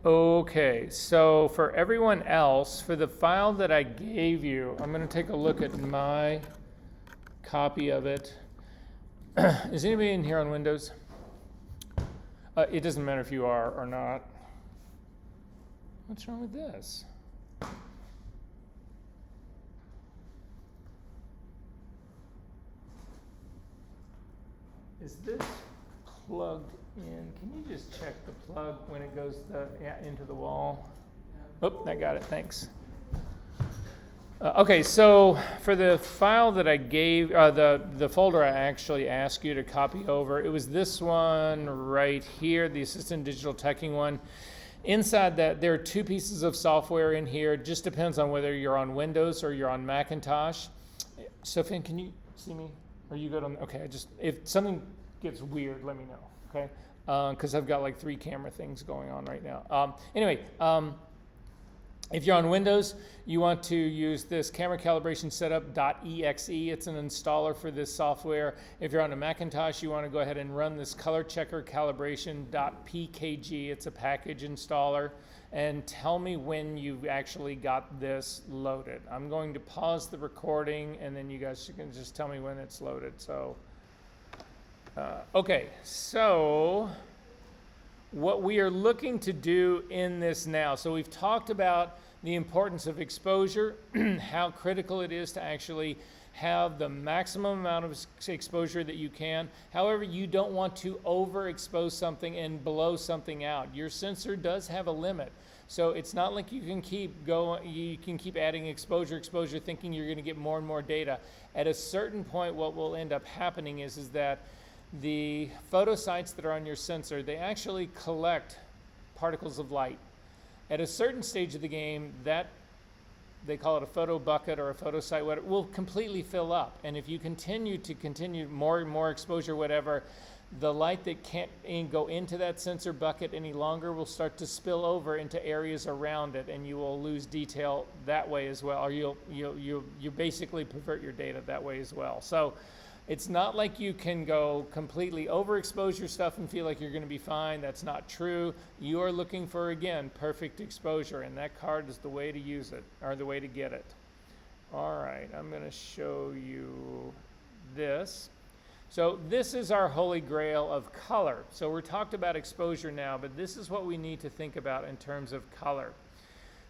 Okay, so for everyone else, for the file that I gave you, I'm going to take a look at my copy of it. Is anybody in here on Windows? It doesn't matter if you are or not. What's wrong with this? Is this plugged in? Can you just check the plug when it goes into the wall? Oh, I got it, thanks. Okay, so for the file that I gave, the folder I actually asked you to copy over, it was this one right here, the Assistant Digital Teching one. Inside that, there are two pieces of software in here. It just depends on whether you're on Windows or you're on Macintosh. So, Finn, can you see me? Are you good on? Okay, if something gets weird, let me know. Okay, because I've got like 3 camera things going on right now. Anyway. If you're on Windows, you want to use this camera calibration setup.exe. It's an installer for this software. If you're on a Macintosh, you want to go ahead and run this color checker calibration.pkg. It's a package installer. And tell me when you've actually got this loaded. I'm going to pause the recording, and then you guys can just tell me when it's loaded. So, okay, so what we are looking to do in this now. So we've talked about the importance of exposure, how critical it is to actually have the maximum amount of exposure that you can. However, you don't want to overexpose something and blow something out. Your sensor does have a limit. So it's not like you can keep going, you can keep adding exposure, thinking you're going to get more and more data. At a certain point, what will end up happening is that the photosites that are on your sensor, they actually collect particles of light. At a certain stage of the game, that they call it a photo bucket or a photosite, whatever, will completely fill up. And if you continue more and more exposure, whatever, the light that can't go into that sensor bucket any longer will start to spill over into areas around it, and you will lose detail that way as well, or you basically pervert your data that way as well. So it's not like you can go completely overexpose your stuff and feel like you're going to be fine. That's not true. You are looking for, again, perfect exposure, and that card is the way to use it, or the way to get it. All right, I'm going to show you this. So this is our holy grail of color. So we're talked about exposure now, but this is what we need to think about in terms of color.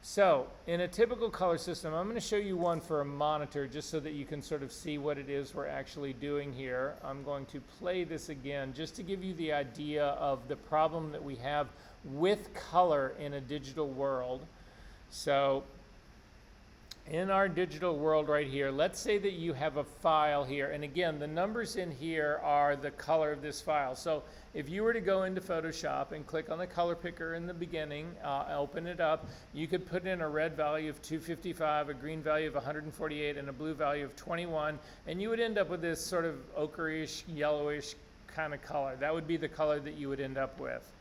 So in a typical color system, I'm going to show you one for a monitor just so that you can sort of see what it is we're actually doing here. I'm going to play this again just to give you the idea of the problem that we have with color in a digital world. So in our digital world right here, let's say that you have a file here, and again, the numbers in here are the color of this file. So if you were to go into Photoshop and click on the color picker in the beginning, open it up, you could put in a red value of 255, a green value of 148, and a blue value of 21, and you would end up with this sort of ochreish, yellowish kind of color. That would be the color that you would end up with.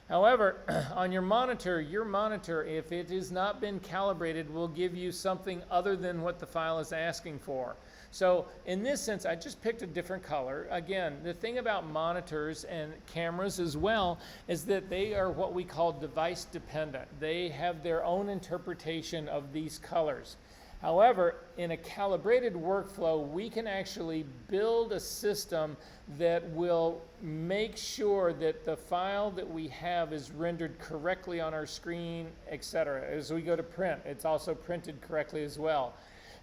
However, on your monitor, if it has not been calibrated, will give you something other than what the file is asking for. So in this sense, I just picked a different color. Again, the thing about monitors and cameras as well is that they are what we call device dependent. They have their own interpretation of these colors. However, in a calibrated workflow, we can actually build a system that will make sure that the file that we have is rendered correctly on our screen, etc. As we go to print, it's also printed correctly as well.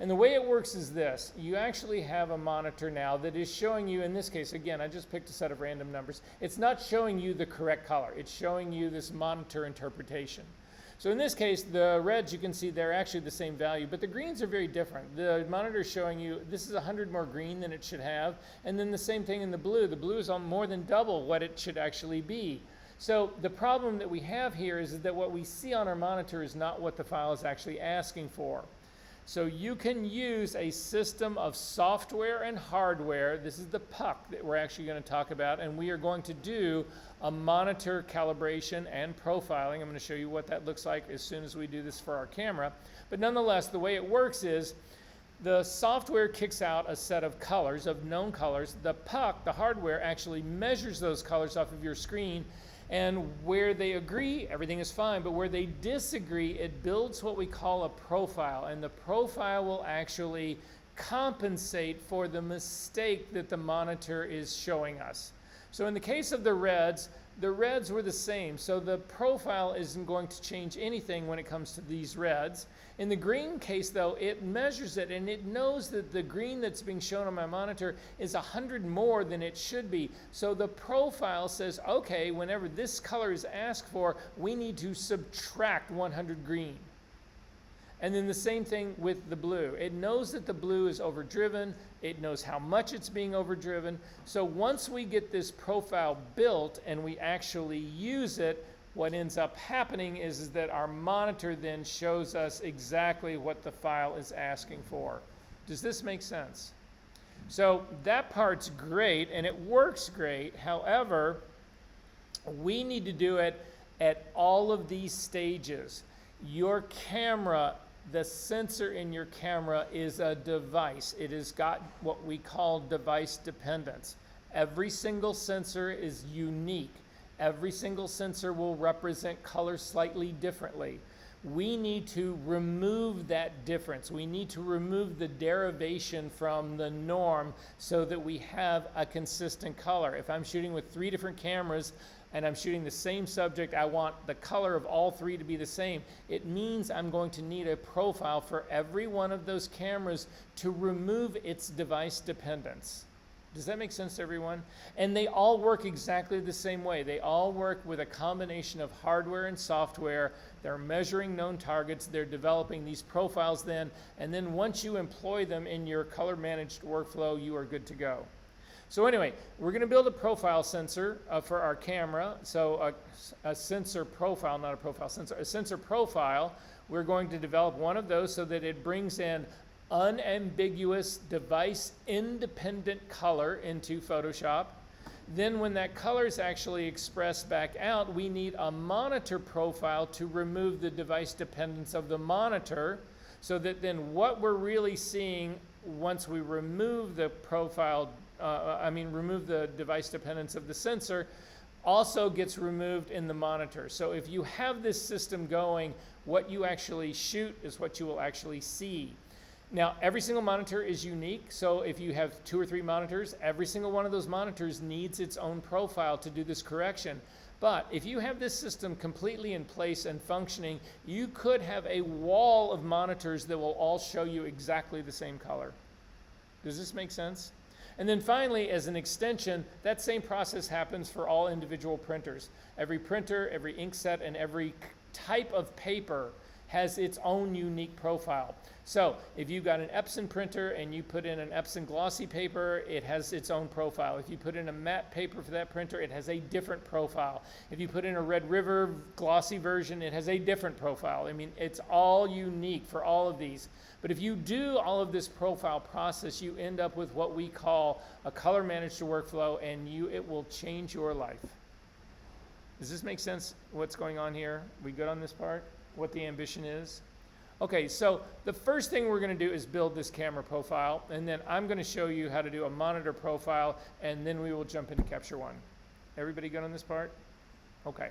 And the way it works is this. You actually have a monitor now that is showing you, in this case, again, I just picked a set of random numbers. It's not showing you the correct color. It's showing you this monitor interpretation. So in this case, the reds, you can see they're actually the same value, but the greens are very different. The monitor is showing you this is 100 more green than it should have, and then the same thing in the blue. The blue is on more than double what it should actually be. So the problem that we have here is that what we see on our monitor is not what the file is actually asking for. So you can use a system of software and hardware. This is the puck that we're actually going to talk about, and we are going to do a monitor calibration and profiling. I'm going to show you what that looks like as soon as we do this for our camera. But nonetheless, the way it works is the software kicks out a set of colors, of known colors. The puck, the hardware, actually measures those colors off of your screen And where they agree, everything is fine, but where they disagree, it builds what we call a profile, and the profile will actually compensate for the mistake that the monitor is showing us. So in the case of the reds were the same, so the profile isn't going to change anything when it comes to these reds. In the green case though, it measures it and it knows that the green that's being shown on my monitor is 100 more than it should be. So the profile says, okay, whenever this color is asked for, we need to subtract 100 green. And then the same thing with the blue. It knows that the blue is overdriven. It knows how much it's being overdriven. So once we get this profile built and we actually use it, what ends up happening is that our monitor then shows us exactly what the file is asking for. Does this make sense? So that part's great and it works great. However, we need to do it at all of these stages. Your camera, the sensor in your camera is a device. It has got what we call device dependence. Every single sensor is unique. Every single sensor will represent color slightly differently. We need to remove that difference. We need to remove the derivation from the norm so that we have a consistent color. If I'm shooting with 3 different cameras, and I'm shooting the same subject, I want the color of all 3 to be the same. It means I'm going to need a profile for every one of those cameras to remove its device dependence. Does that make sense to everyone? And they all work exactly the same way. They all work with a combination of hardware and software. They're measuring known targets. They're developing these profiles then, and then once you employ them in your color managed workflow, you are good to go. So anyway, we're going to build a profile sensor for our camera. So a sensor profile, not a profile sensor, a sensor profile. We're going to develop one of those so that it brings in unambiguous device independent color into Photoshop. Then when that color is actually expressed back out, we need a monitor profile to remove the device dependence of the monitor so that then what we're really seeing once we remove the profile remove the device dependence of the sensor, also gets removed in the monitor. So if you have this system going, what you actually shoot is what you will actually see. Now, every single monitor is unique, so if you have 2 or 3 monitors, every single one of those monitors needs its own profile to do this correction. But if you have this system completely in place and functioning, you could have a wall of monitors that will all show you exactly the same color. Does this make sense? And then finally, as an extension, that same process happens for all individual printers. Every printer, every ink set, and every type of paper has its own unique profile. So if you've got an Epson printer and you put in an Epson glossy paper, it has its own profile. If you put in a matte paper for that printer, it has a different profile. If you put in a Red River glossy version, it has a different profile. I mean, it's all unique for all of these. But if you do all of this profile process, you end up with what we call a color managed workflow, and it will change your life. Does this make sense, what's going on here? We good on this part? What the ambition is? Okay, so the first thing we're going to do is build this camera profile, and then I'm going to show you how to do a monitor profile, and then we will jump into Capture One. Everybody good on this part? Okay.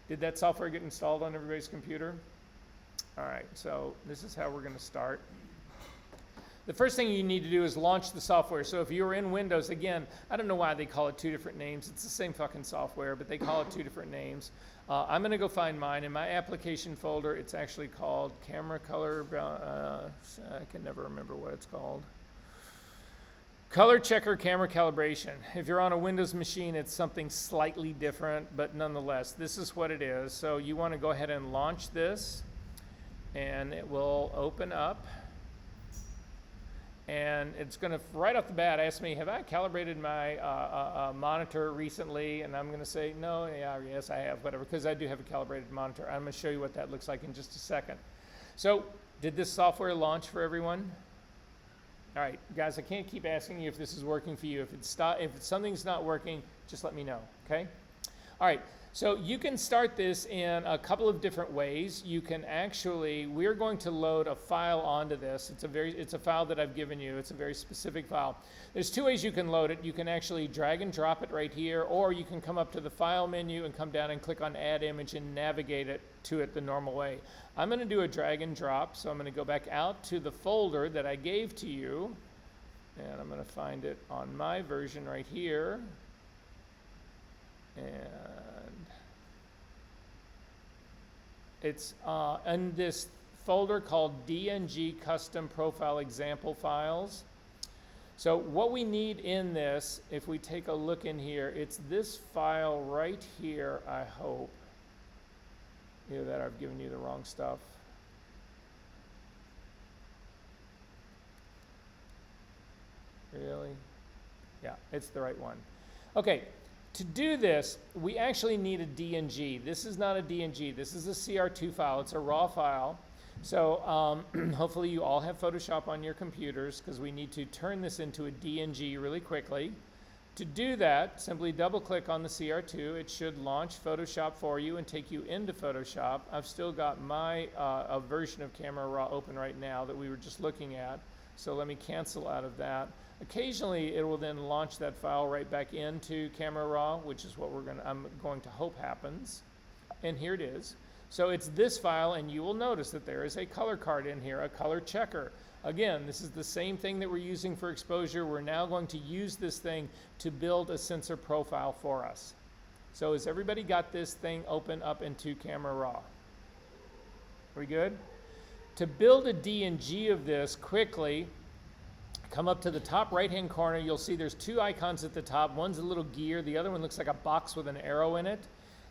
Did that software get installed on everybody's computer? All right, so this is how we're going to start. The first thing you need to do is launch the software. So if you're in Windows, again, I don't know why they call it 2 different names. It's the same fucking software, but they call it 2 different names. I'm going to go find mine. In my application folder, it's actually called Camera Color. I can never remember what it's called. Color Checker Camera Calibration. If you're on a Windows machine, it's something slightly different, but nonetheless, this is what it is. So you want to go ahead and launch this, and it will open up. And it's going to, right off the bat, ask me, have I calibrated my monitor recently? And I'm going to say, no, yes, I have, whatever, because I do have a calibrated monitor. I'm going to show you what that looks like in just a second. So, did this software launch for everyone? All right, guys, I can't keep asking you if this is working for you. If something's not working, just let me know, okay? All right, So you can start this in a couple of different ways. You can actually, we're going to load a file onto this. It's a file that I've given you. It's a very specific file. There's two ways you can load it. You can actually drag and drop it right here, or you can come up to the file menu and come down and click on add image and navigate it to it the normal way. I'm going to do a drag and drop. So I'm going to go back out to the folder that I gave to you, and I'm going to find it on my version right here. And it's in this folder called DNG Custom Profile Example Files. So what we need in this, if we take a look in here, it's this file right here, I hope. Either that or I've given you the wrong stuff. Really? Yeah, it's the right one. Okay. To do this, we actually need a DNG. This is not a DNG. This is a CR2 file. It's a raw file. So hopefully you all have Photoshop on your computers, because we need to turn this into a DNG really quickly. To do that, simply double-click on the CR2. It should launch Photoshop for you and take you into Photoshop. I've still got my a version of Camera Raw open right now that we were just looking at. So let me cancel out of that. Occasionally, it will then launch that file right back into Camera Raw, which is what I'm going to hope happens. And here it is. So it's this file, and you will notice that there is a color card in here, a color checker. Again, this is the same thing that we're using for exposure. We're now going to use this thing to build a sensor profile for us. So has everybody got this thing open up into Camera Raw? Are we good? To build a DNG of this quickly, come up to the top right-hand corner. You'll see there's two icons at the top. One's a little gear. The other one looks like a box with an arrow in it.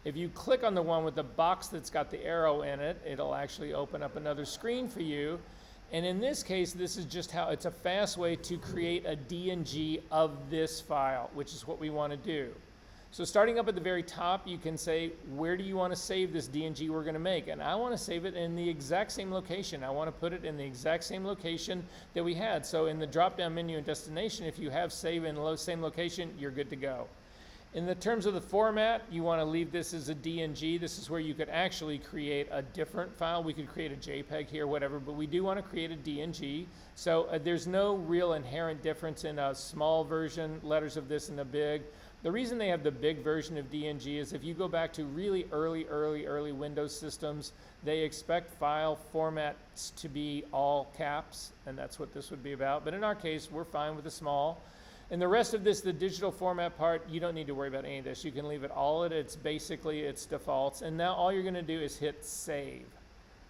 If you click on the one with the box that's got the arrow in it, it'll actually open up another screen for you. And in this case, this is just how it's a fast way to create a DNG of this file, which is what we want to do. So starting up at the very top, you can say, where do you want to save this DNG we're going to make? And I want to save it in the exact same location. I want to put it in the exact same location that we had. So in the drop-down menu and destination, if you have save in the same location, you're good to go. In the terms of the format, you want to leave this as a DNG. This is where you could actually create a different file. We could create a JPEG here, whatever, but we do want to create a DNG. So there's no real inherent difference in a small version, letters of this and a big. The reason they have the big version of DNG is if you go back to really early Windows systems, they expect file formats to be all caps, and that's what this would be about. But in our case, we're fine with the small. And the rest of this, the digital format part, you don't need to worry about any of this. You can leave it all at its defaults. And now all you're going to do is hit save.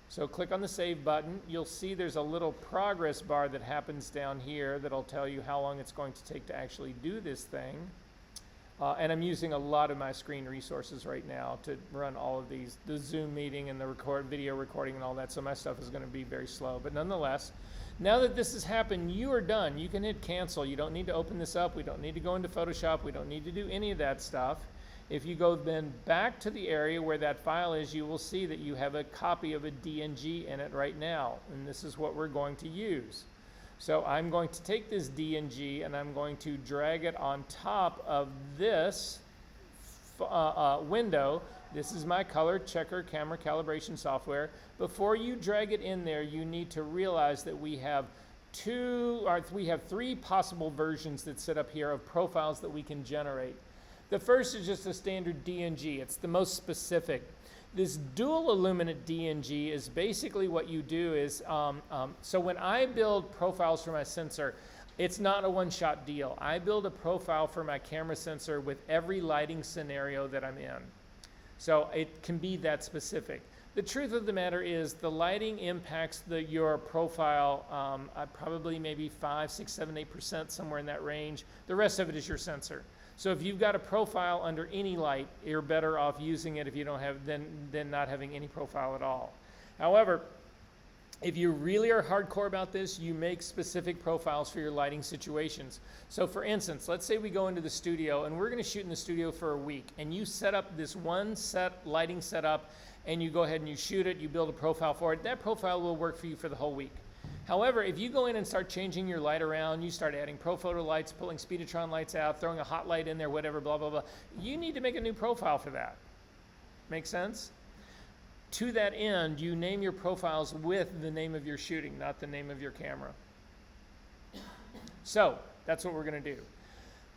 So click on the save button. You'll see there's a little progress bar that happens down here that'll tell you how long it's going to take to actually do this thing. And I'm using a lot of my screen resources right now to run all of these, the Zoom meeting and the video recording and all that, so my stuff is going to be very slow. But nonetheless, now that this has happened, you are done. You can hit cancel. You don't need to open this up. We don't need to go into Photoshop. We don't need to do any of that stuff. If you go then back to the area where that file is, you will see that you have a copy of a DNG in it right now, and this is what we're going to use. So I'm going to take this DNG and I'm going to drag it on top of this window. This is my color checker camera calibration software. Before you drag it in there, you need to realize that we have three possible versions that sit up here of profiles that we can generate. The first is just a standard DNG. It's the most specific. This dual illuminate DNG is basically what you do is, so when I build profiles for my sensor, it's not a one-shot deal. I build a profile for my camera sensor with every lighting scenario that I'm in. So it can be that specific. The truth of the matter is the lighting impacts your profile probably maybe 5, 6, 7, 8%, somewhere in that range. The rest of it is your sensor. So if you've got a profile under any light, you're better off using it if you don't have than not having any profile at all. However, if you really are hardcore about this, you make specific profiles for your lighting situations. So for instance, let's say we go into the studio and we're going to shoot in the studio for a week, and you set up this one lighting setup and you go ahead and you shoot it, you build a profile for it. That profile will work for you for the whole week. However, if you go in and start changing your light around, you start adding Profoto lights, pulling Speedotron lights out, throwing a hot light in there, whatever, blah, blah, blah, you need to make a new profile for that. Make sense? To that end, you name your profiles with the name of your shooting, not the name of your camera. So that's what we're going to do.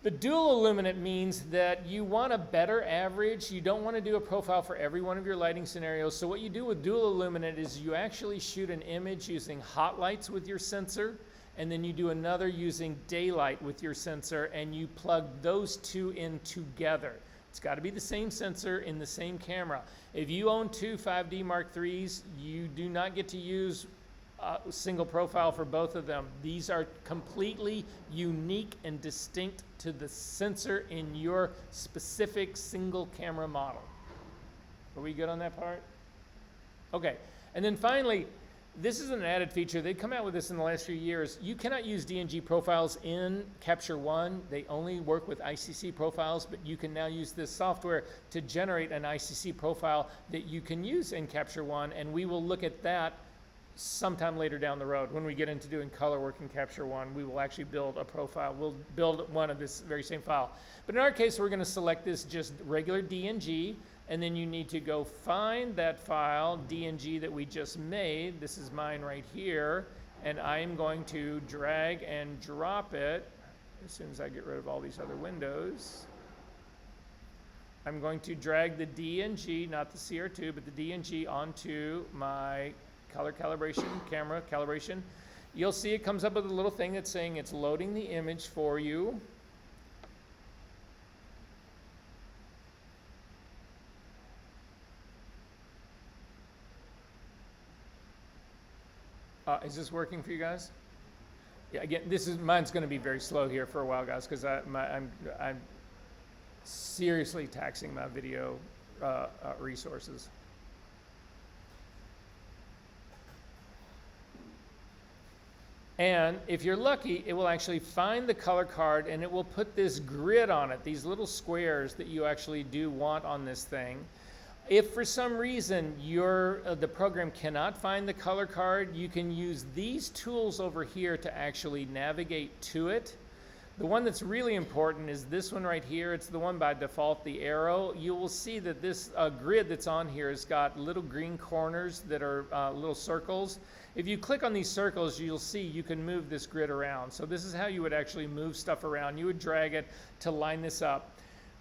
The dual illuminate means that you want a better average. You don't want to do a profile for every one of your lighting scenarios. So what you do with dual illuminate is you actually shoot an image using hot lights with your sensor, and then you do another using daylight with your sensor, and you plug those two in together. It's got to be the same sensor in the same camera. If you own two 5D Mark IIIs, you do not get to use a single profile for both of them. These are completely unique and distinct to the sensor in your specific single camera model. Are we good on that part? Okay, and then finally, this is an added feature. They've come out with this in the last few years. You cannot use DNG profiles in Capture One. They only work with ICC profiles, but you can now use this software to generate an ICC profile that you can use in Capture One, and we will look at that sometime later down the road. When we get into doing color work in Capture One, we will actually build a profile. We'll build one of this very same file. But in our case, we're going to select this just regular DNG, and then you need to go find that file, DNG, that we just made. This is mine right here, and I'm going to drag and drop it as soon as I get rid of all these other windows. I'm going to drag the DNG, not the CR2, but the DNG onto my color calibration, camera calibration. You'll see it comes up with a little thing that's saying it's loading the image for you. Is this working for you guys? Yeah, again, mine's going to be very slow here for a while, guys, because I'm seriously taxing my video resources. And if you're lucky, it will actually find the color card, and it will put this grid on it, these little squares that you actually do want on this thing. If for some reason the program cannot find the color card, you can use these tools over here to actually navigate to it. The one that's really important is this one right here. It's the one by default, the arrow. You will see that this grid that's on here has got little green corners that are little circles. If you click on these circles, you'll see you can move this grid around. So this is how you would actually move stuff around. You would drag it to line this up.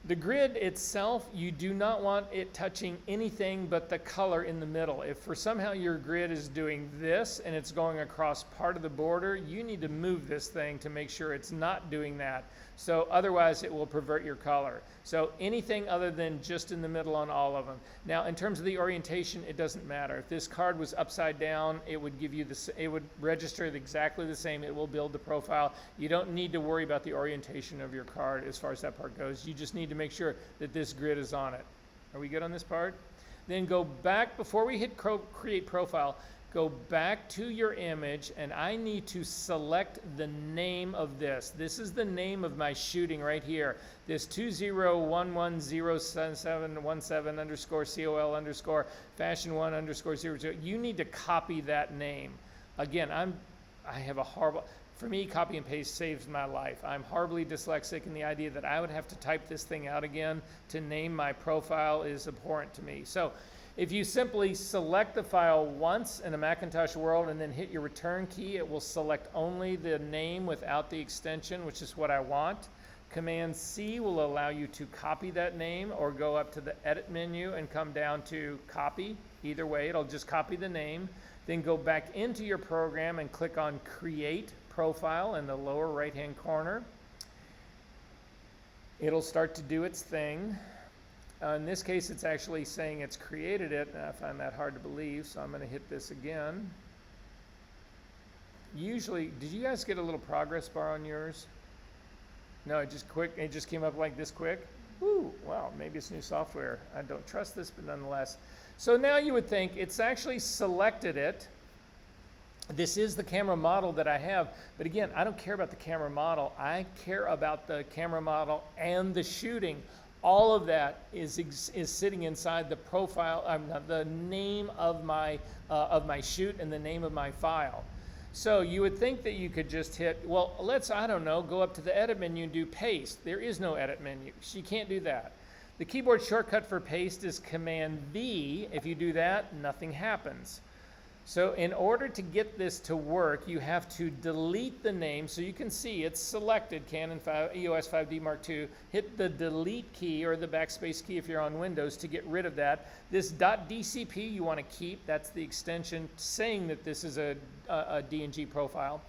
The grid itself, you do not want it touching anything but the color in the middle. If for somehow your grid is doing this and it's going across part of the border, you need to move this thing to make sure it's not doing that. So otherwise it will pervert your color. So anything other than just in the middle on all of them. Now in terms of the orientation, it doesn't matter. If this card was upside down, it would give you it would register exactly the same. It will build the profile. You don't need to worry about the orientation of your card as far as that part goes. You just need to make sure that this grid is on it. Are we good on this part? Then go back, before we hit create profile, go back to your image, and I need to select the name of this. This is the name of my shooting right here. This 20110717 underscore COL underscore fashion 1 underscore 00. You need to copy that name. Again, I have a horrible, for me, copy and paste saves my life. I'm horribly dyslexic, and the idea that I would have to type this thing out again to name my profile is abhorrent to me. So if you simply select the file once in a Macintosh world and then hit your return key, it will select only the name without the extension, which is what I want. Command C will allow you to copy that name, or go up to the edit menu and come down to copy. Either way, it'll just copy the name. Then go back into your program and click on create profile in the lower right hand corner. It'll start to do its thing. In this case, it's actually saying it's created it, and I find that hard to believe, so I'm going to hit this again. Usually, did you guys get a little progress bar on yours? No, it just came up like this quick. Woo, wow, maybe it's new software. I don't trust this, but nonetheless. So now you would think it's actually selected it. This is the camera model that I have, but again, I don't care about the camera model. I care about the camera model and the shooting. All of that is sitting inside the profile, the name of my shoot and the name of my file. So you would think that you could just hit, well, I don't know, go up to the edit menu and do paste. There is no edit menu. So you can't do that. The keyboard shortcut for paste is Command V. If you do that, nothing happens. So in order to get this to work, you have to delete the name. So you can see it's selected, Canon EOS 5D Mark II. Hit the delete key or the backspace key if you're on Windows to get rid of that. This .dcp you want to keep. That's the extension saying that this is a DNG profile.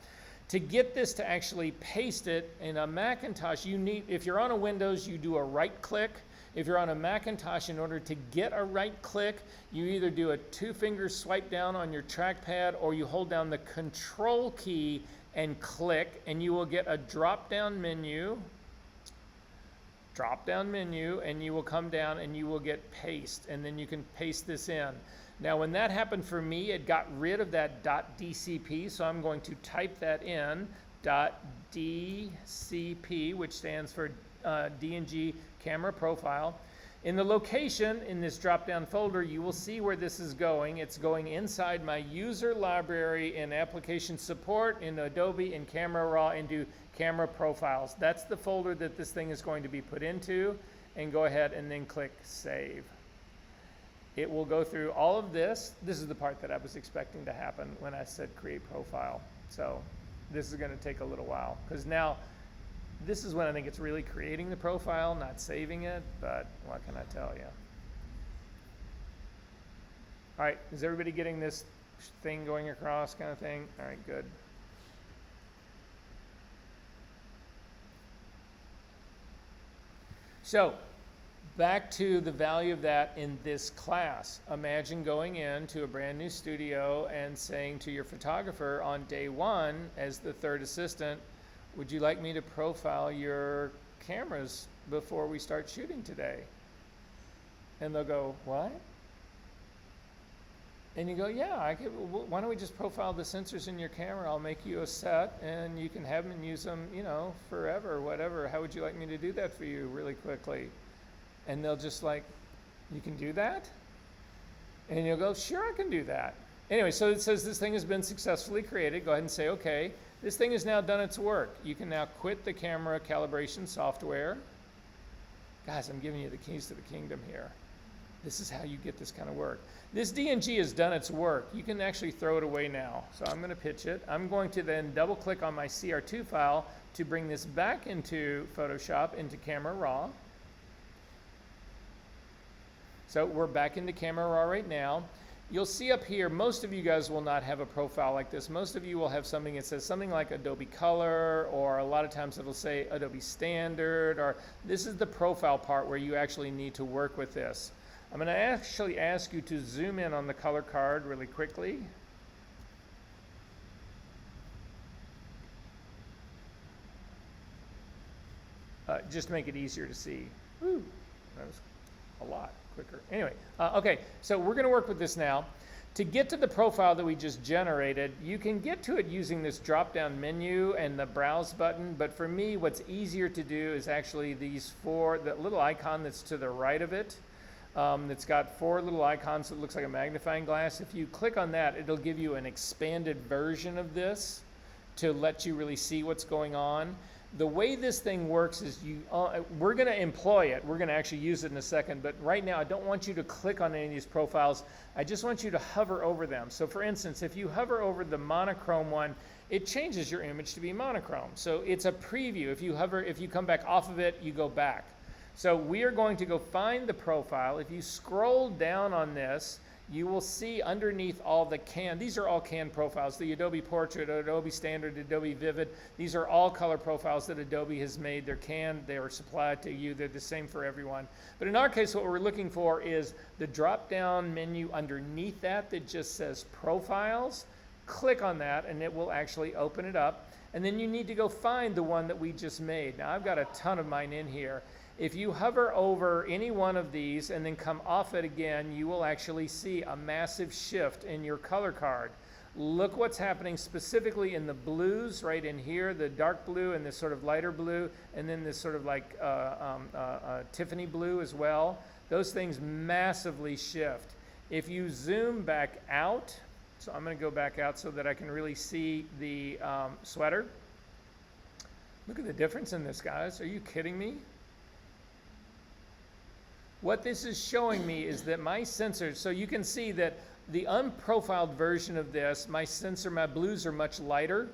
To get this to actually paste it in a Macintosh, you need, if you're on a Windows, you do a right click. If you're on a Macintosh, in order to get a right click, you either do a 2-finger swipe down on your trackpad or you hold down the Control key and click, and you will get a drop-down menu, and you will come down and you will get paste, and then you can paste this in. Now, when that happened for me, it got rid of that .dcp, so I'm going to type that in, .dcp, which stands for DNG camera profile. In the location in this drop-down folder, you will see where this is going. It's going inside my user library in application support, in Adobe, in Camera Raw, into camera profiles. That's the folder that this thing is going to be put into, and go ahead and then click save. It will go through all of this. This is the part that I was expecting to happen when I said create profile. So this is going to take a little while, because now this is when I think it's really creating the profile, not saving it, but what can I tell you? All right, is everybody getting this thing going across kind of thing? All right, good. So back to the value of that in this class. Imagine going into a brand new studio and saying to your photographer on day one as the third assistant, would you like me to profile your cameras before we start shooting today? And they'll go, what? And you go, yeah, why don't we just profile the sensors in your camera? I'll make you a set and you can have them and use them, you know, forever, whatever. How would you like me to do that for you really quickly? And they'll just like, you can do that? And you'll go, sure, I can do that. Anyway, so it says this thing has been successfully created. Go ahead and say, okay. This thing has now done its work. You can now quit the camera calibration software. Guys, I'm giving you the keys to the kingdom here. This is how you get this kind of work. This DNG has done its work. You can actually throw it away now. So I'm going to pitch it. I'm going to then double click on my CR2 file to bring this back into Photoshop, into Camera Raw. So we're back into Camera Raw right now. You'll see up here, most of you guys will not have a profile like this. Most of you will have something that says something like Adobe Color, or a lot of times it'll say Adobe Standard, or this is the profile part where you actually need to work with this. I'm going to actually ask you to zoom in on the color card really quickly. Just to make it easier to see. Woo, that was a lot quicker. Anyway, okay, so we're going to work with this now. To get to the profile that we just generated, you can get to it using this drop-down menu and the browse button, but for me, what's easier to do is actually these four, the little icon that's to the right of it, that's got four little icons that looks like a magnifying glass. If you click on that, it'll give you an expanded version of this to let you really see what's going on. The way this thing works is we're going to employ it. We're going to actually use it in a second. But right now, I don't want you to click on any of these profiles. I just want you to hover over them. So for instance, if you hover over the monochrome one, it changes your image to be monochrome. So it's a preview. If you come back off of it, you go back. So we are going to go find the profile. If you scroll down on this, you will see underneath all the these are all CAN profiles, the Adobe Portrait, Adobe Standard, Adobe Vivid. These are all color profiles that Adobe has made. They're CAN, they are supplied to you. They're the same for everyone. But in our case, what we're looking for is the drop-down menu underneath that just says Profiles. Click on that, and it will actually open it up. And then you need to go find the one that we just made. Now, I've got a ton of mine in here. If you hover over any one of these and then come off it again, you will actually see a massive shift in your color card. Look what's happening specifically in the blues right in here, the dark blue and this sort of lighter blue, and then this sort of like Tiffany blue as well. Those things massively shift. If you zoom back out, so I'm going to go back out so that I can really see the sweater. Look at the difference in this, guys. Are you kidding me? What this is showing me is that my sensors, so you can see that the unprofiled version of this, my sensor, my blues are much lighter.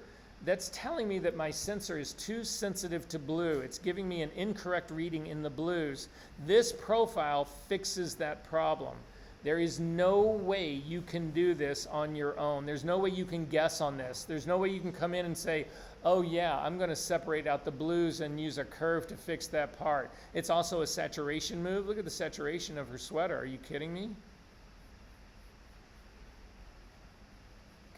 That's telling me that my sensor is too sensitive to blue. It's giving me an incorrect reading in the blues. This profile fixes that problem. There is no way you can do this on your own. There's no way you can guess on this. There's no way you can come in and say, oh yeah, I'm going to separate out the blues and use a curve to fix that part. It's also a saturation move. Look at the saturation of her sweater. Are you kidding me?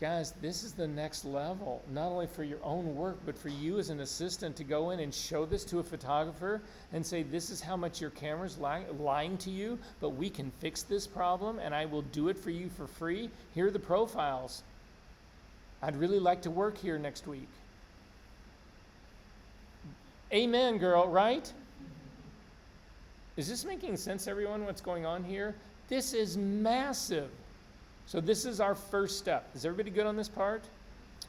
Guys, this is the next level, not only for your own work, but for you as an assistant to go in and show this to a photographer and say, this is how much your camera's lying to you, but we can fix this problem and I will do it for you for free. Here are the profiles. I'd really like to work here next week. Amen, girl, right? Is this making sense, everyone, what's going on here? This is massive. So this is our first step. Is everybody good on this part?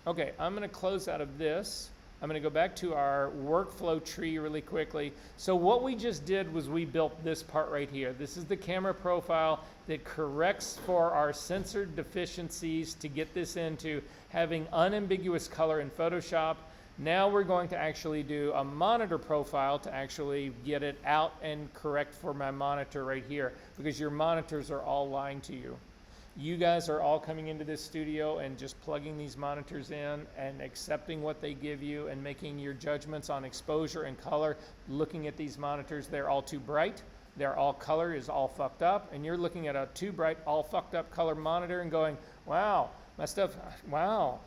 Okay, I'm going to close out of this. I'm going to go back to our workflow tree really quickly. So what we just did was we built this part right here. This is the camera profile that corrects for our sensor deficiencies to get this into having unambiguous color in Photoshop. Now we're going to actually do a monitor profile to actually get it out and correct for my monitor right here, because your monitors are all lying to you. You guys are all coming into this studio and just plugging these monitors in and accepting what they give you and making your judgments on exposure and color. Looking at these monitors, they're all too bright. Their all color is all fucked up. And you're looking at a too bright, all fucked up color monitor and going, wow, my stuff, wow,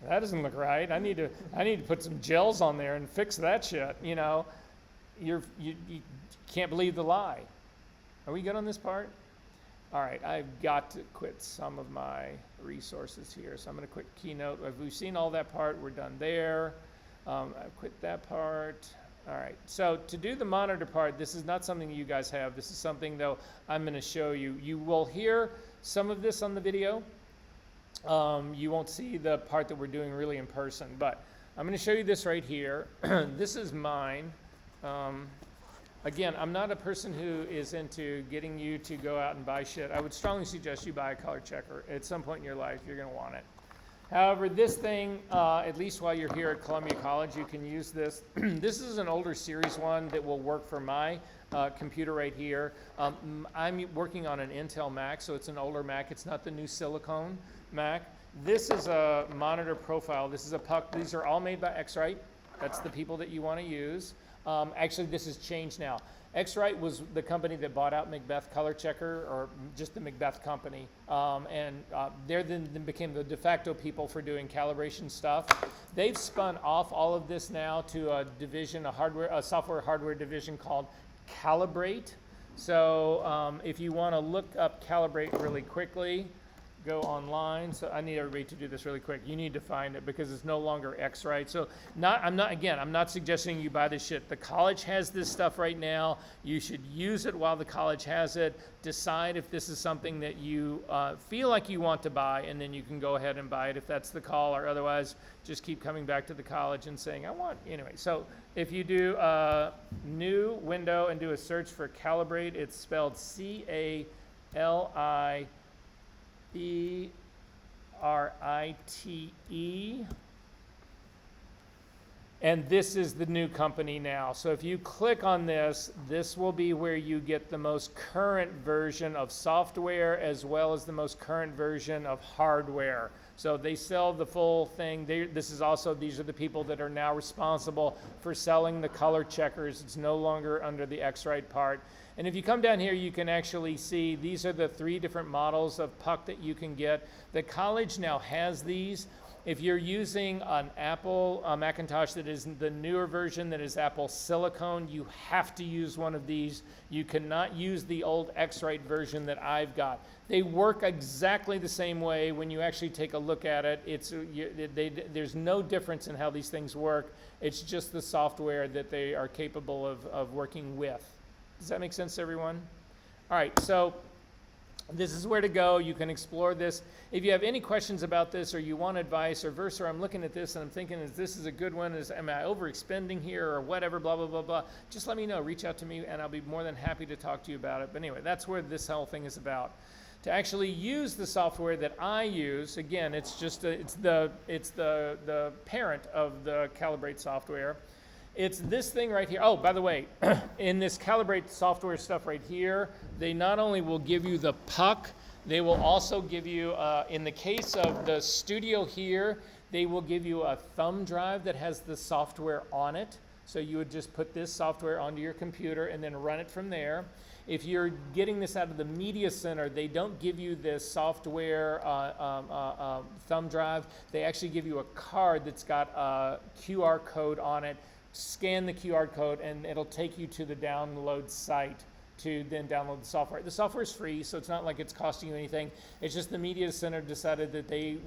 that doesn't look right. I need to put some gels on there and fix that shit. You know, you can't believe the lie. Are we good on this part? All right, I've got to quit some of my resources here. So I'm going to quit Keynote. We've seen all that part. We're done there. I've quit that part. All right, so to do the monitor part, this is not something you guys have. This is something, though, I'm going to show you. You will hear some of this on the video. You won't see the part that we're doing really in person, but I'm going to show you this right here. This is mine. Again, I'm not a person who is into getting you to go out and buy shit. I would strongly suggest you buy a color checker. At some point in your life, you're going to want it. However, this thing, at least while you're here at Columbia College, you can use this. This is an older series one that will work for my computer right here. I'm working on an Intel Mac, so it's an older Mac. It's not the new silicone Mac. This is a monitor profile. This is a puck. These are all made by X-Rite. That's the people that you want to use. Actually, this has changed now. X-Rite was the company that bought out Macbeth Color Checker, or just the Macbeth company, and they then became the de facto people for doing calibration stuff. They've spun off all of this now to a division, a software hardware division called Calibrate. So if you want to look up Calibrate really quickly, go online. So I need everybody to do this really quick. You need to find it because it's no longer X-Rite. So I'm not suggesting you buy this shit. The college has this stuff right now. You should use it while the college has it. Decide if this is something that you feel like you want to buy, and then you can go ahead and buy it if that's the call, or otherwise just keep coming back to the college and saying, I want, anyway. So if you do a new window and do a search for Calibrate, it's spelled C-A-L-I-B-R-I-T-E. And this is the new company now. So if you click on this, this will be where you get the most current version of software as well as the most current version of hardware. So they sell the full thing. These are the people that are now responsible for selling the color checkers. It's no longer under the X-Rite part. And if you come down here, you can actually see these are the 3 different models of puck that you can get. The college now has these. If you're using an Apple Macintosh that is the newer version that is Apple Silicone, you have to use one of these. You cannot use the old X-Rite version that I've got. They work exactly the same way when you actually take a look at it. There's no difference in how these things work. It's just the software that they are capable of working with. Does that make sense to everyone? All right, so This is where to go. You can explore this. If you have any questions about this, or you want advice, or Versa, I'm looking at this and I'm thinking, this is a good one? Am I overexpending here, or whatever, blah, blah, blah, blah. Just let me know. Reach out to me, and I'll be more than happy to talk to you about it. But anyway, that's where this whole thing is about. To actually use the software that I use, again, it's the parent of the Calibrate software. It's this thing right here. Oh, by the way, in this Calibrate software stuff right here, they not only will give you the puck, they will also give you, in the case of the studio here, they will give you a thumb drive that has the software on it. So you would just put this software onto your computer and then run it from there. If you're getting this out of the media center, they don't give you this software thumb drive. They actually give you a card that's got a QR code on it. Scan the QR code and it'll take you to the download site to then download the software. The software is free, so it's not like it's costing you anything. It's just the media center decided that they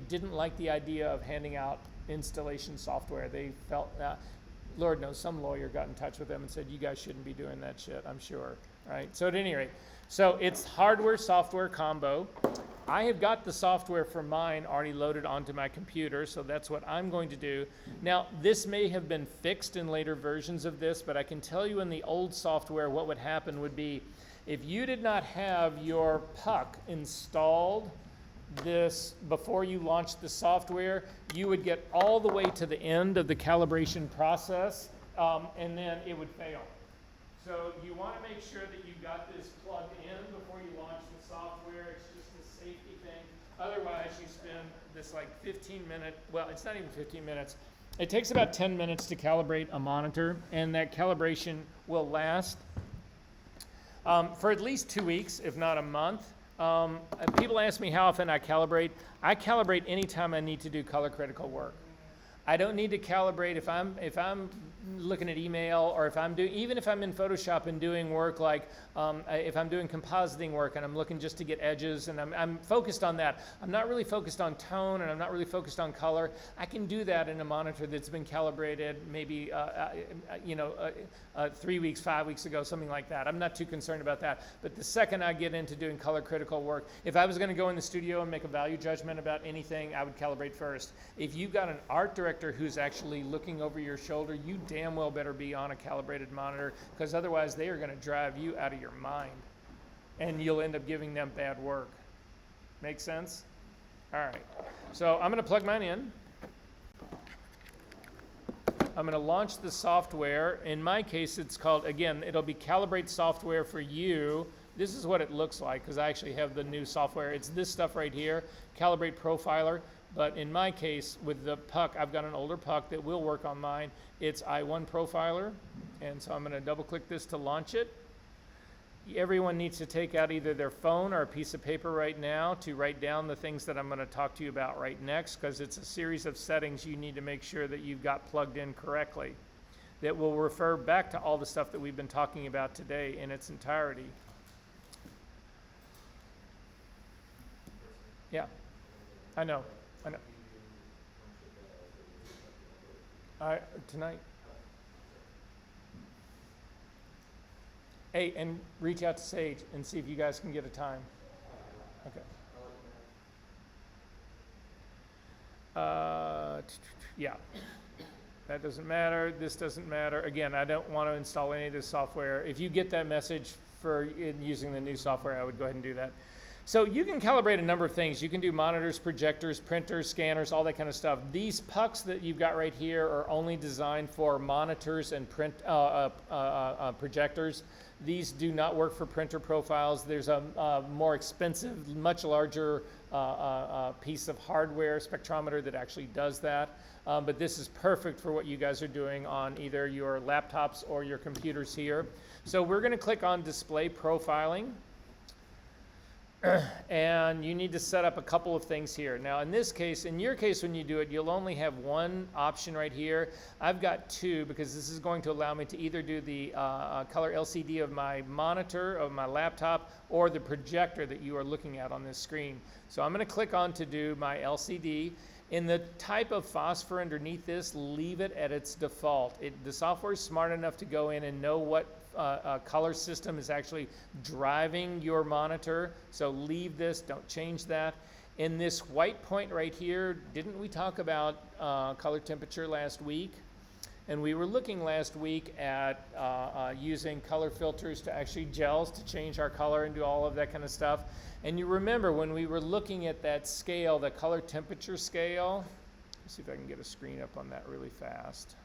didn't like the idea of handing out installation software. They felt, Lord knows, some lawyer got in touch with them and said, you guys shouldn't be doing that shit, I'm sure, right? So at any rate, so it's hardware, software combo. I have got the software for mine already loaded onto my computer, so that's what I'm going to do. Now, this may have been fixed in later versions of this, but I can tell you in the old software what would happen would be, if you did not have your puck installed this before you launched the software, you would get all the way to the end of the calibration process, and then it would fail. So you want to make sure that you've got this plugged in before you launch the software. It's just a safety thing. Otherwise, you spend this like 15-minute, well, it's not even 15 minutes. It takes about 10 minutes to calibrate a monitor, and that calibration will last for at least 2 weeks, if not a month. People ask me how often I calibrate. I calibrate anytime I need to do color critical work. I don't need to calibrate if I'm looking at email, or if I'm doing, even if I'm in Photoshop and doing work like if I'm doing compositing work and I'm looking just to get edges and I'm focused on that. I'm not really focused on tone and I'm not really focused on color. I can do that in a monitor that's been calibrated maybe 3 weeks, 5 weeks ago, something like that. I'm not too concerned about that. But the second I get into doing color critical work, if I was going to go in the studio and make a value judgment about anything, I would calibrate first. If you've got an art director who's actually looking over your shoulder, you damn well better be on a calibrated monitor, because otherwise they are going to drive you out of your mind and you'll end up giving them bad work. Make sense? All right. So I'm going to plug mine in. I'm going to launch the software. In my case, it's called, again, it'll be Calibrate software for you. This is what it looks like, because I actually have the new software. It's this stuff right here, Calibrate Profiler. But in my case, with the puck, I've got an older puck that will work on mine. It's I1 Profiler. And so I'm going to double click this to launch it. Everyone needs to take out either their phone or a piece of paper right now to write down the things that I'm going to talk to you about right next, because it's a series of settings you need to make sure that you've got plugged in correctly that will refer back to all the stuff that we've been talking about today in its entirety. Yeah, I know. Tonight. Hey, and reach out to Sage and see if you guys can get a time. Okay. Yeah. That doesn't matter. This doesn't matter. Again, I don't want to install any of this software. If you get that message for using the new software, I would go ahead and do that. So you can calibrate a number of things. You can do monitors, projectors, printers, scanners, all that kind of stuff. These pucks that you've got right here are only designed for monitors and projectors. These do not work for printer profiles. There's a more expensive, much larger piece of hardware, spectrometer, that actually does that. But this is perfect for what you guys are doing on either your laptops or your computers here. So we're going to click on Display Profiling. And you need to set up a couple of things here. Now in this case, in your case when you do it, you'll only have one option right here. I've got two, because this is going to allow me to either do the color LCD of my monitor, of my laptop, or the projector that you are looking at on this screen. So I'm going to click on to do my LCD. In the type of phosphor underneath this, leave it at its default. The software is smart enough to go in and know what color system is actually driving your monitor. So leave this, don't change that. In this white point right here, didn't we talk about color temperature last week? And we were looking last week at using color filters to actually gels to change our color and do all of that kind of stuff. And you remember when we were looking at that scale, the color temperature scale, let's see if I can get a screen up on that really fast.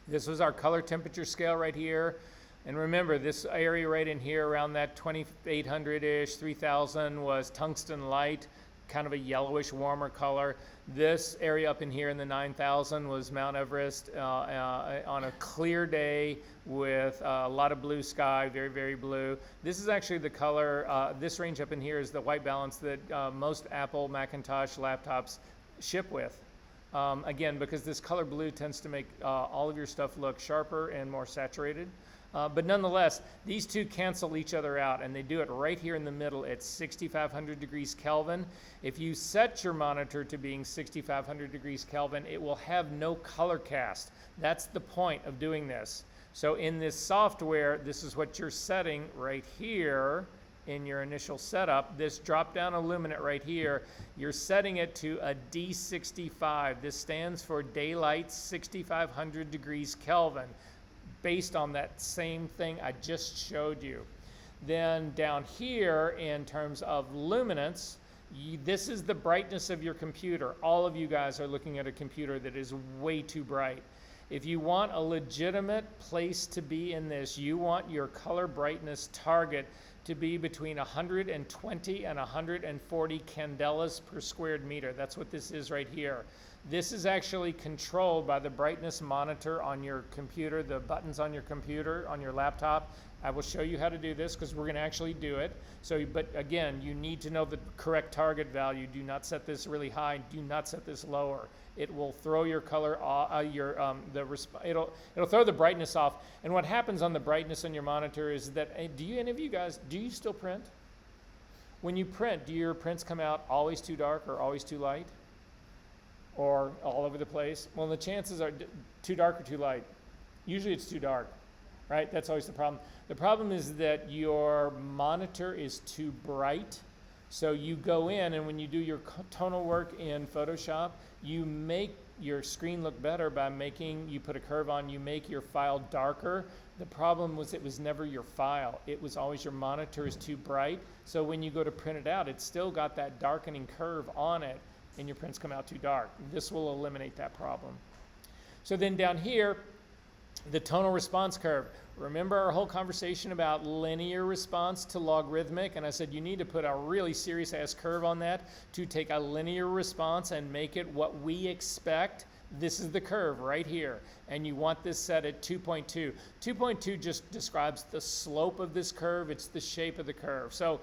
This was our color temperature scale right here. And remember, this area right in here around that 2800-ish, 3000 was tungsten light, kind of a yellowish, warmer color. This area up in here in the 9000 was Mount Everest on a clear day with a lot of blue sky, very, very blue. This is actually the color, this range up in here is the white balance that most Apple Macintosh laptops ship with. Again, because this color blue tends to make all of your stuff look sharper and more saturated. But nonetheless, these two cancel each other out, and they do it right here in the middle at 6,500 degrees Kelvin. If you set your monitor to being 6,500 degrees Kelvin, it will have no color cast. That's the point of doing this. So in this software, this is what you're setting right here in your initial setup. This drop-down illuminant right here, you're setting it to a D65. This stands for daylight 6,500 degrees Kelvin, based on that same thing I just showed you. Then down here, in terms of luminance, this is the brightness of your computer. All of you guys are looking at a computer that is way too bright. If you want a legitimate place to be in this, you want your color brightness target to be between 120 and 140 candelas per squared meter. That's what this is right here. This is actually controlled by the brightness monitor on your computer, the buttons on your computer, on your laptop. I will show you how to do this because we're going to actually do it. So, but again, you need to know the correct target value. Do not set this really high. Do not set this lower. It will throw your color, it'll throw the brightness off. And what happens on the brightness on your monitor is that, any of you guys, do you still print? When you print, do your prints come out always too dark or always too light? Or all over the place? Well, the chances are too dark or too light. Usually it's too dark, right? That's always the problem. The problem is that your monitor is too bright. So you go in, and when you do your tonal work in Photoshop, you make your screen look better by you put a curve on, you make your file darker. The problem was it was never your file. It was always your monitor is too bright. So when you go to print it out, it's still got that darkening curve on it, and your prints come out too dark. This will eliminate that problem. So then down here, the tonal response curve. Remember our whole conversation about linear response to logarithmic? And I said you need to put a really serious ass curve on that to take a linear response and make it what we expect. This is the curve right here. And you want this set at 2.2. 2.2 just describes the slope of this curve. It's the shape of the curve. So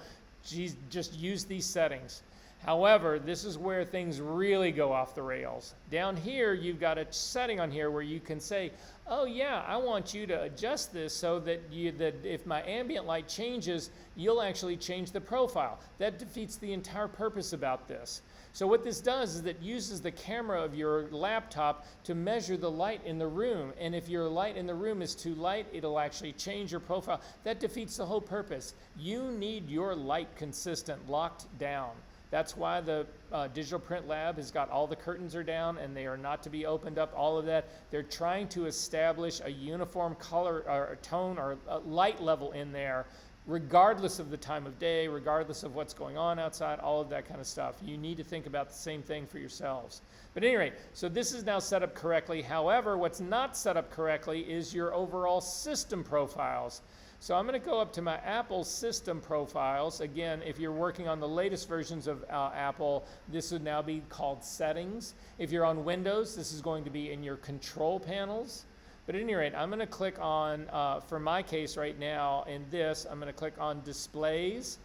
just use these settings. However, this is where things really go off the rails. Down here, you've got a setting on here where you can say, oh yeah, I want you to adjust this so that if my ambient light changes, you'll actually change the profile. That defeats the entire purpose about this. So what this does is it uses the camera of your laptop to measure the light in the room. And if your light in the room is too light, it'll actually change your profile. That defeats the whole purpose. You need your light consistent, locked down. That's why the Digital Print Lab has got all the curtains are down and they are not to be opened up, all of that. They're trying to establish a uniform color or tone or light level in there, regardless of the time of day, regardless of what's going on outside, all of that kind of stuff. You need to think about the same thing for yourselves. But at any rate, so this is now set up correctly. However, what's not set up correctly is your overall system profiles. So I'm going to go up to my Apple system profiles. Again, if you're working on the latest versions of Apple, this would now be called settings. If you're on Windows, this is going to be in your control panels. But at any rate, I'm going to click on, for my case right now, in this, I'm going to click on displays.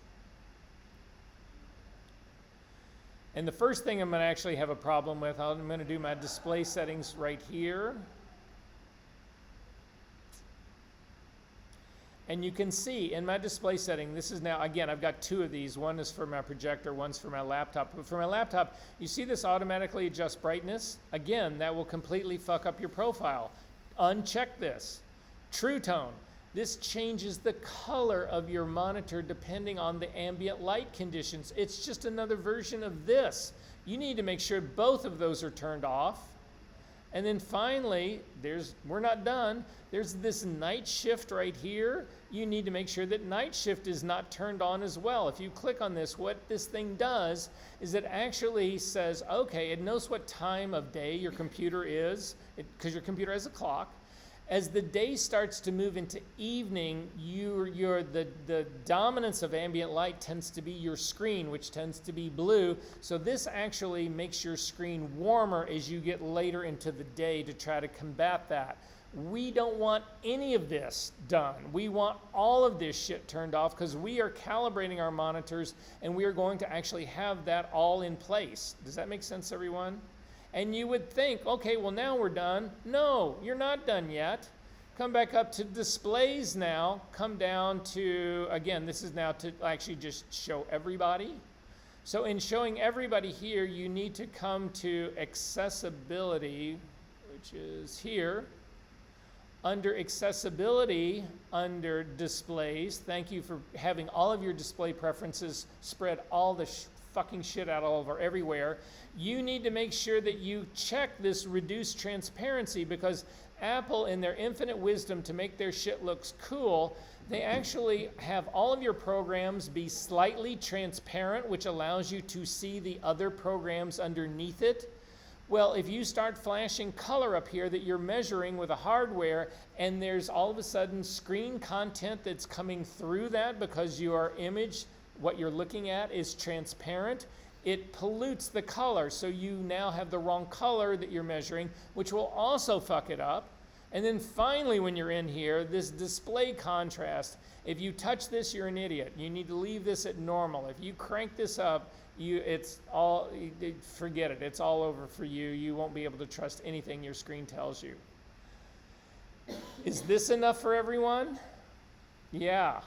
And the first thing I'm going to actually have a problem with, I'm going to do my display settings right here. And you can see in my display setting, this is now, again, I've got two of these. One is for my projector, one's for my laptop. But for my laptop, you see this automatically adjust brightness? Again, that will completely fuck up your profile. Uncheck this. True tone. This changes the color of your monitor depending on the ambient light conditions. It's just another version of this. You need to make sure both of those are turned off. And then finally, we're not done. There's this night shift right here. You need to make sure that night shift is not turned on as well. If you click on this, what this thing does is it actually says, okay, it knows what time of day your computer is, because your computer has a clock. As the day starts to move into evening, the dominance of ambient light tends to be your screen, which tends to be blue. So this actually makes your screen warmer as you get later into the day to try to combat that. We don't want any of this done. We want all of this shit turned off because we are calibrating our monitors and we are going to actually have that all in place. Does that make sense, everyone? And you would think, okay, well now we're done. No, you're not done yet. Come back up to displays now. Come down to, again, this is now to actually just show everybody. So in showing everybody here, you need to come to accessibility, which is here. Under accessibility, under displays, thank you for having all of your display preferences spread all the fucking shit out all over everywhere. You need to make sure that you check this reduced transparency because Apple, in their infinite wisdom to make their shit looks cool, they actually have all of your programs be slightly transparent, which allows you to see the other programs underneath it. Well, if you start flashing color up here that you're measuring with a hardware and there's all of a sudden screen content that's coming through that because your image, what you're looking at, is transparent, it pollutes the color. So you now have the wrong color that you're measuring, which will also fuck it up. And then finally, when you're in here, this display contrast, if you touch this, you're an idiot. You need to leave this at normal. If you crank this up, forget it. It's all over for you. You won't be able to trust anything your screen tells you. Is this enough for everyone? Yeah.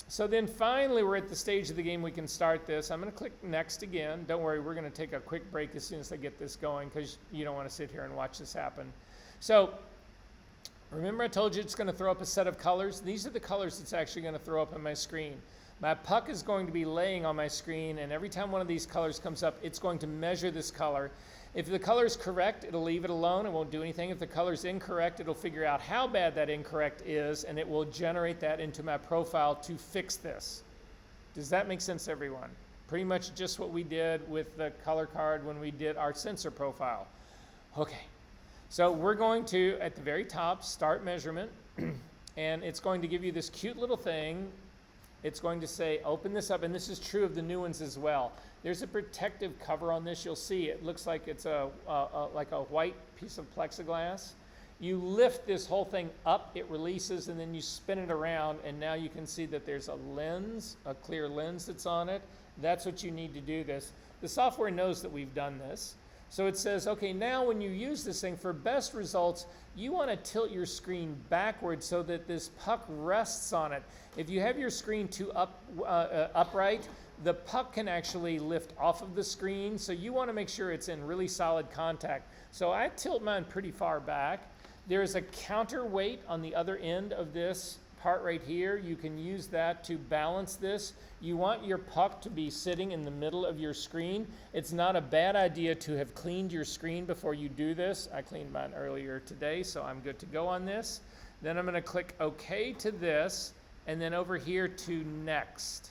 So then finally, we're at the stage of the game we can start this. I'm going to click next again. Don't worry, we're going to take a quick break as soon as I get this going because you don't want to sit here and watch this happen. So remember I told you it's going to throw up a set of colors? These are the colors it's actually going to throw up on my screen. My puck is going to be laying on my screen, and every time one of these colors comes up, it's going to measure this color. If the color is correct, it'll leave it alone. It won't do anything. If the color is incorrect, it'll figure out how bad that incorrect is, and it will generate that into my profile to fix this. Does that make sense, everyone? Pretty much just what we did with the color card when we did our sensor profile. Okay, so we're going to, at the very top, start measurement, and it's going to give you this cute little thing. It's going to say, open this up, and this is true of the new ones as well. There's a protective cover on this. You'll see it looks like it's like a white piece of plexiglass. You lift this whole thing up, it releases, and then you spin it around, and now you can see that there's a lens, a clear lens that's on it. That's what you need to do this. The software knows that we've done this. So it says, okay, now when you use this thing for best results, you want to tilt your screen backwards so that this puck rests on it. If you have your screen too upright, the puck can actually lift off of the screen. So you want to make sure it's in really solid contact. So I tilt mine pretty far back. There's a counterweight on the other end of this part right here. You can use that to balance this. You want your puck to be sitting in the middle of your screen. It's not a bad idea to have cleaned your screen before you do this. I cleaned mine earlier today, so I'm good to go on this. Then I'm going to click OK to this, and then over here to Next.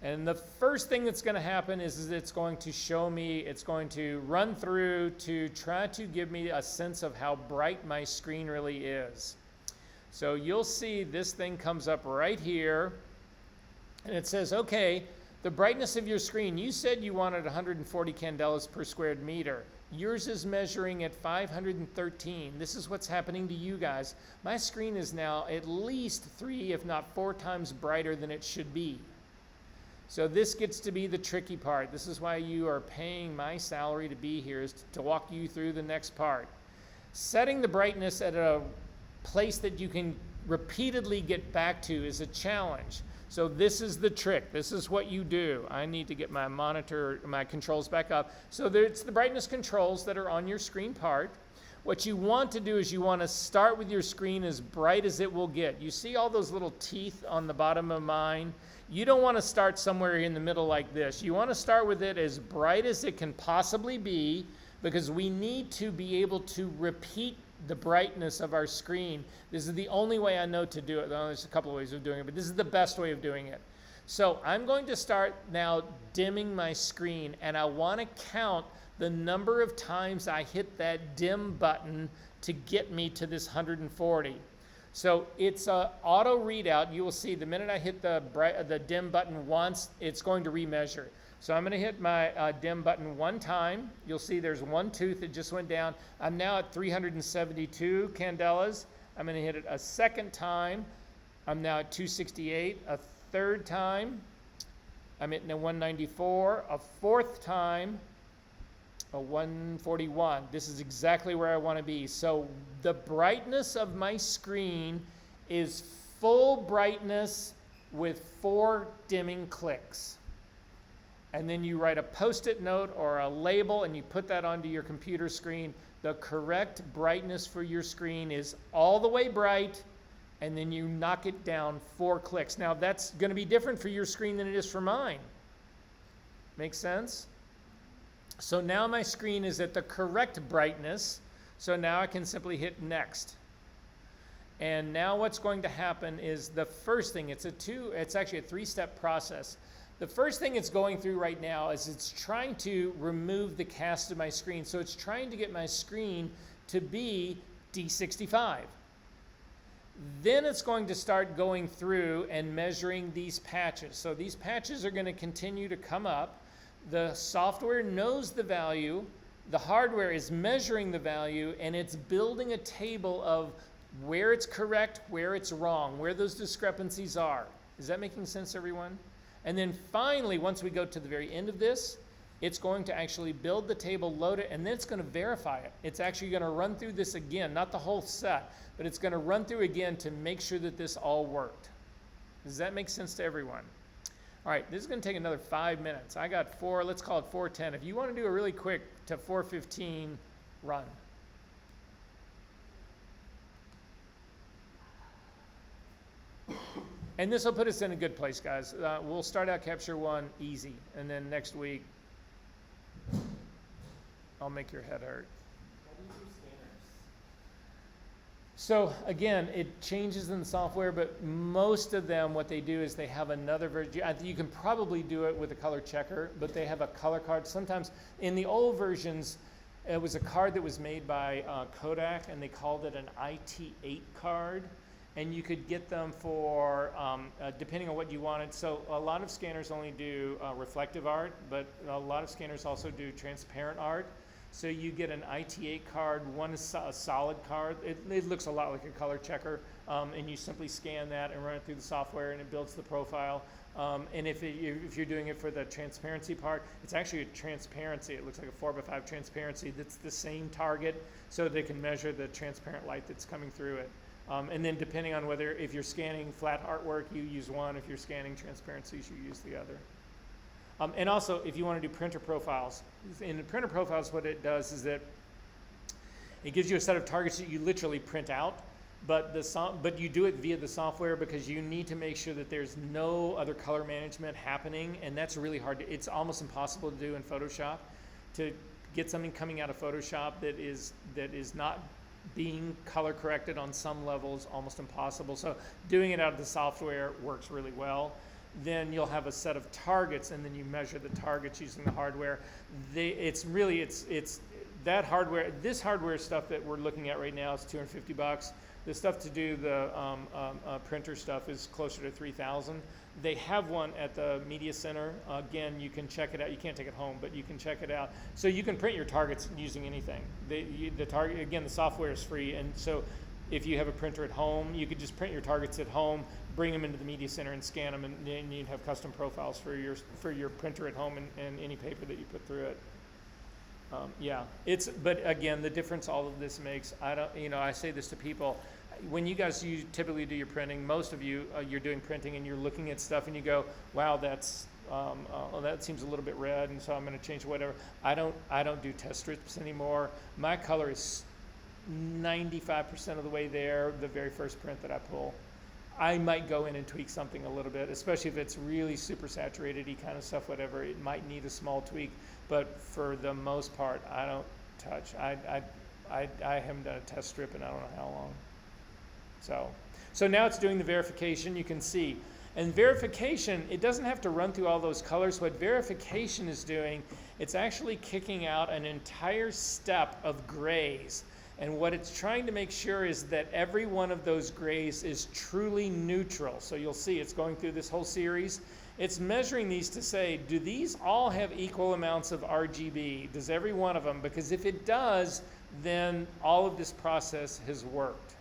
And the first thing that's going to happen is it's going to show me, it's going to run through to try to give me a sense of how bright my screen really is. So you'll see this thing comes up right here, and it says, okay, the brightness of your screen, you said you wanted 140 candelas per squared meter. Yours is measuring at 513. This is what's happening to you guys. My screen is now at least 3, if not 4 times brighter than it should be. So this gets to be the tricky part. This is why you are paying my salary to be here, is to walk you through the next part. Setting the brightness at a place that you can repeatedly get back to is a challenge. So this is the trick. This is what you do. I need to get my monitor, my controls back up. So it's the brightness controls that are on your screen part. What you want to do is you want to start with your screen as bright as it will get. You see all those little teeth on the bottom of mine? You don't want to start somewhere in the middle like this. You want to start with it as bright as it can possibly be, because we need to be able to repeat the brightness of our screen. This is the only way I know to do it. There's a couple of ways of doing it, but this is the best way of doing it. So I'm going to start now dimming my screen, and I want to count the number of times I hit that dim button to get me to this 140. So it's an auto readout. You will see the minute I hit the dim button once, it's going to remeasure. So I'm going to hit my dim button one time. You'll see there's one tooth that just went down. I'm now at 372 candelas. I'm going to hit it a second time. I'm now at 268. A third time, I'm at 194. A fourth time, a 141. This is exactly where I want to be. So the brightness of my screen is full brightness with 4 dimming clicks. And then you write a post-it note or a label and you put that onto your computer screen. The correct brightness for your screen is all the way bright, and then you knock it down 4 clicks. Now that's going to be different for your screen than it is for mine. Make sense? So now my screen is at the correct brightness. So now I can simply hit next. And now what's going to happen is the first thing, it's actually a 3-step process. The first thing it's going through right now is it's trying to remove the cast of my screen. So it's trying to get my screen to be D65. Then it's going to start going through and measuring these patches. So these patches are going to continue to come up. The software knows the value. The hardware is measuring the value, and it's building a table of where it's correct, where it's wrong, where those discrepancies are. Is that making sense, everyone? And then finally, once we go to the very end of this, it's going to actually build the table, load it, and then it's going to verify it. It's actually going to run through this again, not the whole set, but it's going to run through again to make sure that this all worked. Does that make sense to everyone? All right, this is going to take another 5 minutes. I got 4, let's call it 4:10. If you want to do a really quick to 4:15 run. And this will put us in a good place, guys. We'll start out Capture 1 easy, and then next week, I'll make your head hurt. How do you do scanners? So again, it changes in the software, but most of them, what they do is they have another version. You can probably do it with a color checker, but they have a color card. Sometimes in the old versions, it was a card that was made by Kodak, and they called it an IT8 card. And you could get them for, depending on what you wanted. So a lot of scanners only do reflective art, but a lot of scanners also do transparent art. So you get an IT8 card, one is a solid card. It looks a lot like a color checker, and you simply scan that and run it through the software, and it builds the profile. And if you're doing it for the transparency part, it's actually a transparency. It looks like a 4x5 transparency that's the same target, so they can measure the transparent light that's coming through it. And then depending on whether, if you're scanning flat artwork, you use one. If you're scanning transparencies, you use the other. And also, if you want to do printer profiles, in the printer profiles, what it does is that it gives you a set of targets that you literally print out, but you do it via the software because you need to make sure that there's no other color management happening, and that's really hard. It's almost impossible to do in Photoshop. To get something coming out of Photoshop that is not being color corrected on some levels almost impossible. So doing it out of the software works really well. Then you'll have a set of targets, and then you measure the targets using the hardware. that hardware, this hardware stuff that we're looking at right now is $250. The stuff to do the printer stuff is closer to $3,000. They have one at the media center. Again, you can check it out. You can't take it home, but you can check it out. So you can print your targets using anything. The target, again, the software is free, and so if you have a printer at home, you could just print your targets at home, bring them into the media center and scan them, and then you'd have custom profiles for your printer at home and any paper that you put through it. Yeah, but again, the difference all of this makes, I say this to people, when you guys typically do your printing, most of you, you're doing printing and you're looking at stuff and you go, wow, that seems a little bit red, and so I'm going to change whatever. I don't do test strips anymore. My color is 95% of the way there, the very first print that I pull. I might go in and tweak something a little bit, especially if it's really super saturated-y kind of stuff, whatever. It might need a small tweak, but for the most part, I don't touch. I haven't done a test strip in I don't know how long. So now it's doing the verification, you can see. And verification, it doesn't have to run through all those colors. What verification is doing, it's actually kicking out an entire step of grays. And what it's trying to make sure is that every one of those grays is truly neutral. So you'll see it's going through this whole series. It's measuring these to say, do these all have equal amounts of RGB? Does every one of them? Because if it does, then all of this process has worked.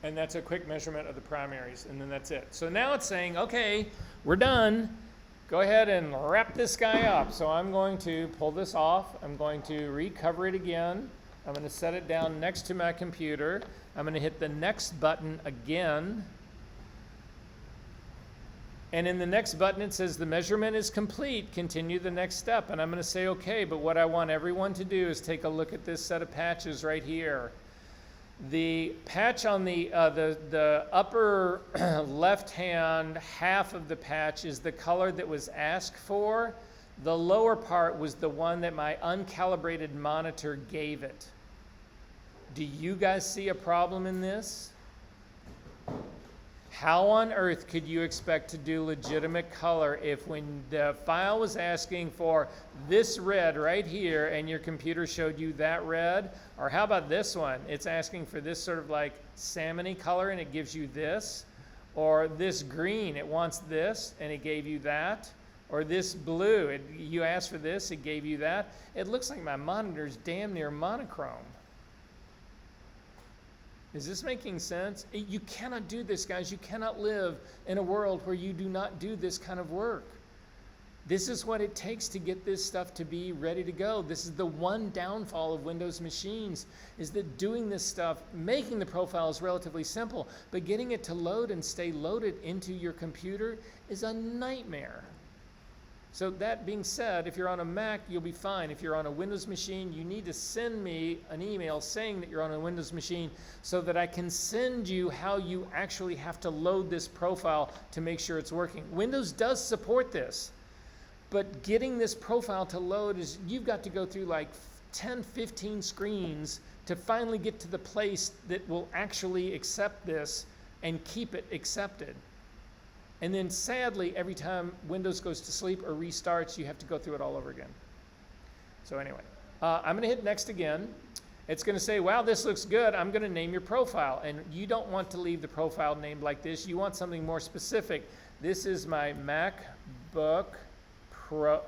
And that's a quick measurement of the primaries, and then that's it. So now it's saying, okay, we're done. Go ahead and wrap this guy up. So I'm going to pull this off. I'm going to recover it again. I'm going to set it down next to my computer. I'm going to hit the next button again. And in the next button, it says the measurement is complete. Continue the next step. And I'm going to say, okay, but what I want everyone to do is take a look at this set of patches right here. The patch on the upper left-hand half of the patch is the color that was asked for. The lower part was the one that my uncalibrated monitor gave it. Do you guys see a problem in this? How on earth could you expect to do legitimate color if when the file was asking for this red right here and your computer showed you that red? Or how about this one? It's asking for this sort of like salmon-y color and it gives you this. Or this green, it wants this and it gave you that. Or this blue, you asked for this, it gave you that. It looks like my monitor's damn near monochrome. Is this making sense? You cannot do this, guys. You cannot live in a world where you do not do this kind of work. This is what it takes to get this stuff to be ready to go. This is the one downfall of Windows machines, is that doing this stuff, making the profile is relatively simple, but getting it to load and stay loaded into your computer is a nightmare. So that being said, if you're on a Mac, you'll be fine. If you're on a Windows machine, you need to send me an email saying that you're on a Windows machine so that I can send you how you actually have to load this profile to make sure it's working. Windows does support this, but getting this profile to load is, you've got to go through like 10, 15 screens to finally get to the place that will actually accept this and keep it accepted. And then sadly, every time Windows goes to sleep or restarts, you have to go through it all over again. So anyway, I'm going to hit next again. It's going to say, wow, this looks good. I'm going to name your profile. And you don't want to leave the profile named like this. You want something more specific. This is my MacBook Pro.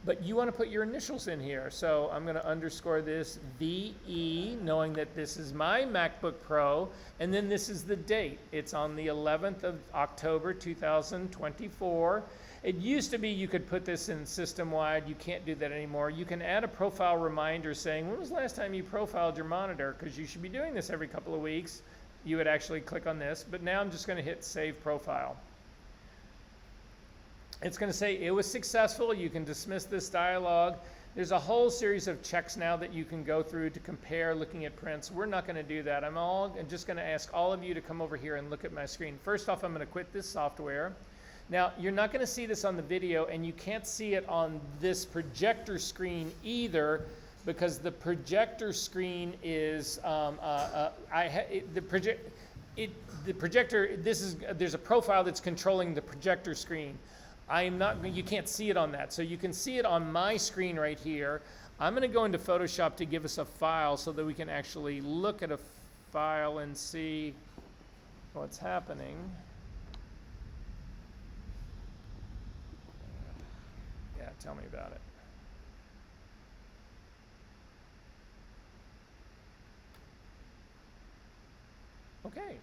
But you want to put your initials in here. So I'm going to underscore this VE, knowing that this is my MacBook Pro. And then this is the date. It's on the 11th of October, 2024. It used to be you could put this in system-wide. You can't do that anymore. You can add a profile reminder saying, when was the last time you profiled your monitor? Because you should be doing this every couple of weeks. You would actually click on this. But now I'm just going to hit Save Profile. It's going to say it was successful. You can dismiss this dialog. There's a whole series of checks now that you can go through to compare looking at prints. We're not going to do that. I'm just going to ask all of you to come over here and look at my screen. First off, I'm going to quit this software. Now, you're not going to see this on the video, and you can't see it on this projector screen either. because the projector screen is, the projector, there's a profile that's controlling the projector screen. You can't see it on that. So you can see it on my screen right here. I'm going to go into Photoshop to give us a file so that we can actually look at a file and see what's happening. Yeah, tell me about it. Okay.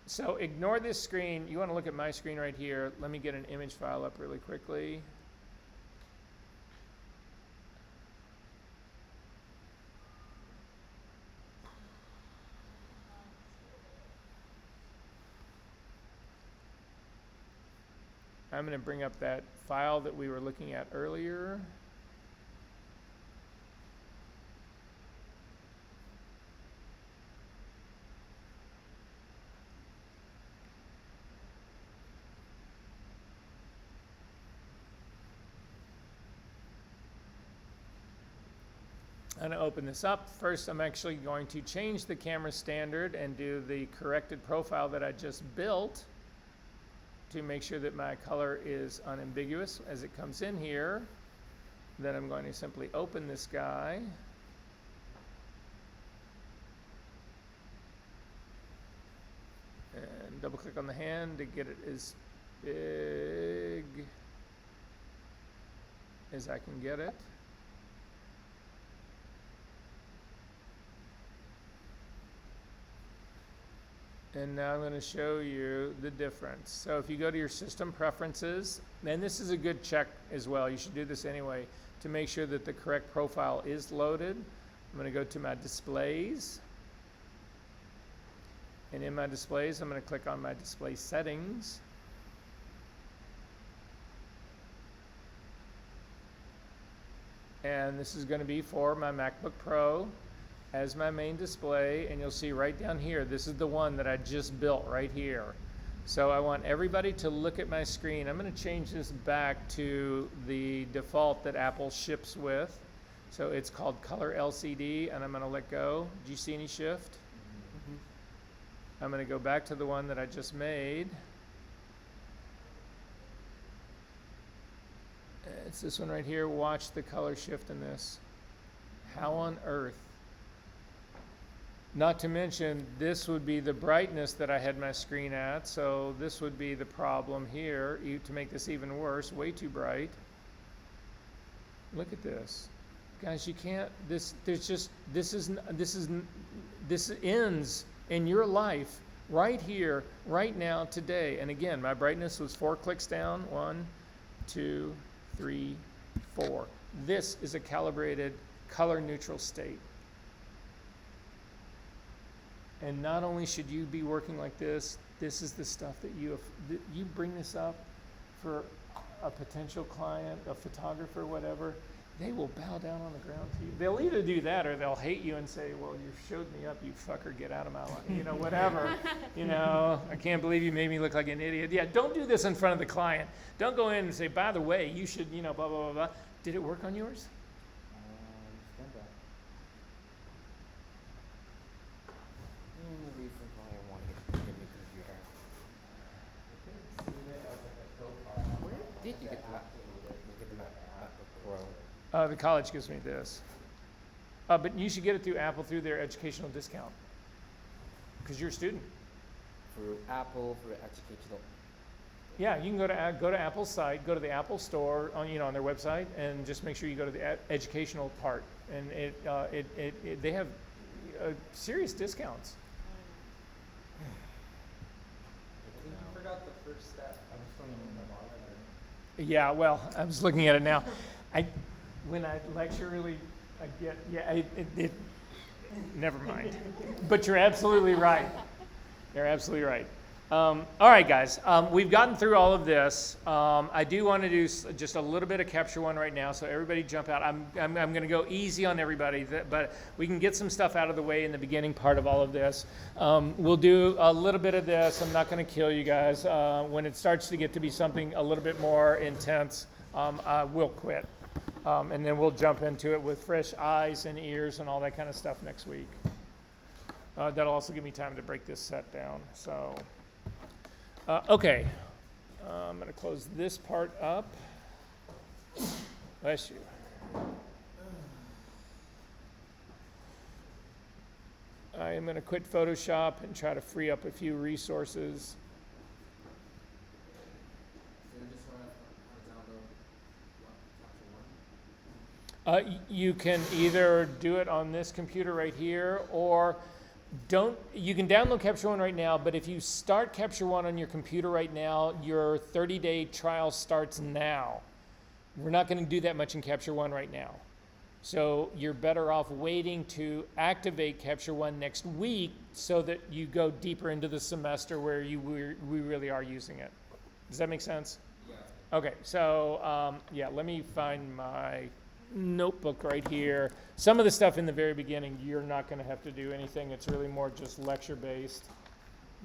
So ignore this screen. You want to look at my screen right here. Let me get an image file up really quickly. I'm going to bring up that file that we were looking at earlier. I'm going to open this up. First, I'm actually going to change the camera standard and do the corrected profile that I just built to make sure that my color is unambiguous as it comes in here. Then I'm going to simply open this guy. And double click on the hand to get it as big as I can get it. And now I'm going to show you the difference. So if you go to your system preferences, and this is a good check as well, you should do this anyway, to make sure that the correct profile is loaded. I'm going to go to my displays. And in my displays, I'm going to click on my display settings. And this is going to be for my MacBook Pro as my main display, and you'll see right down here, this is the one that I just built right here. So I want everybody to look at my screen. I'm going to change this back to the default that Apple ships with. So it's called Color LCD, and I'm going to let go. Do you see any shift? Mm-hmm. I'm going to go back to the one that I just made. It's this one right here. Watch the color shift in this. How on earth? Not to mention, this would be the brightness that I had my screen at, so this would be the problem here. To make this even worse, way too bright. Look at this. Guys, you can't, this ends in your life right here, right now, today. And again, my brightness was 4 clicks down. 1, 2, 3, 4. This is a calibrated color neutral state. And not only should you be working like this, this is the stuff that you bring this up for a potential client, a photographer, whatever, they will bow down on the ground to you. They'll either do that or they'll hate you and say, well, you showed me up, you fucker, get out of my life, whatever. I can't believe you made me look like an idiot. Yeah, don't do this in front of the client. Don't go in and say, by the way, you should, blah, blah, blah, blah. Did it work on yours? Did you get the MacBook Pro? The college gives me this. But you should get it through Apple through their educational discount. Because you're a student. Through Apple, through educational. Yeah, you can go to Apple's site, go to the Apple store on their website, and just make sure you go to the educational part, and they have serious discounts. I think you forgot the first step. I was filming in the monitor. Yeah, well, I was looking at it now. When I lecture, really, I get never mind. But you're absolutely right. You're absolutely right. All right, guys, we've gotten through all of this. I do want to do just a little bit of Capture One right now, so everybody jump out. I'm going to go easy on everybody, but we can get some stuff out of the way in the beginning part of all of this. We'll do a little bit of this. I'm not going to kill you guys. When it starts to get to be something a little bit more intense, we'll quit. And then we'll jump into it with fresh eyes and ears and all that kind of stuff next week. That'll also give me time to break this set down. So, okay. I'm going to close this part up. Bless you. I am going to quit Photoshop and try to free up a few resources. So you just want to download Capture One? You can either do it on this computer right here, or you can download Capture One right now, but if you start Capture One on your computer right now, your 30-day trial starts now. We're not going to do that much in Capture One right now. So you're better off waiting to activate Capture One next week so that you go deeper into the semester where we really are using it. Does that make sense? Yeah. Okay, so yeah, let me find my notebook right here. Some of the stuff in the very beginning, you're not going to have to do anything. It's really more just lecture based.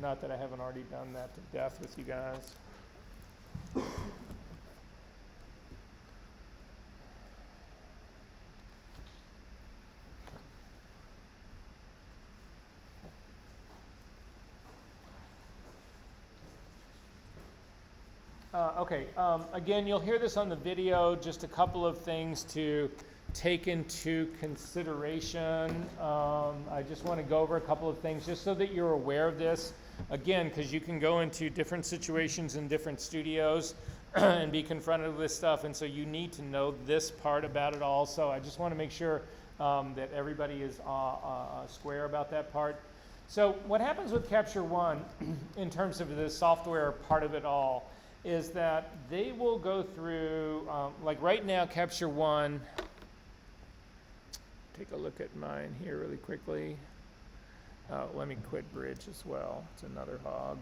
Not that I haven't already done that to death with you guys. Okay, again, you'll hear this on the video, just a couple of things to take into consideration. I just want to go over a couple of things just so that you're aware of this. Again, because you can go into different situations in different studios and be confronted with this stuff, and so you need to know this part about it all. So I just want to make sure that everybody is square about that part. So what happens with Capture One in terms of the software part of it all is that they will go through, like right now, Capture One, take a look at mine here really quickly. Let me quit Bridge as well. It's another hog.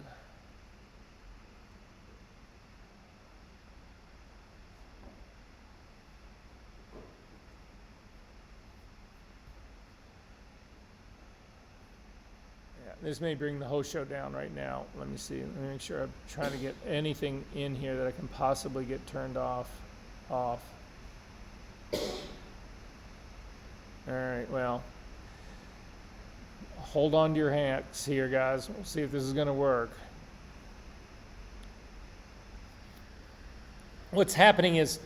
This may bring the whole show down right now. Let me see. Let me make sure I'm trying to get anything in here that I can possibly get turned off. All right, well, hold on to your hats here, guys. We'll see if this is going to work. What's happening is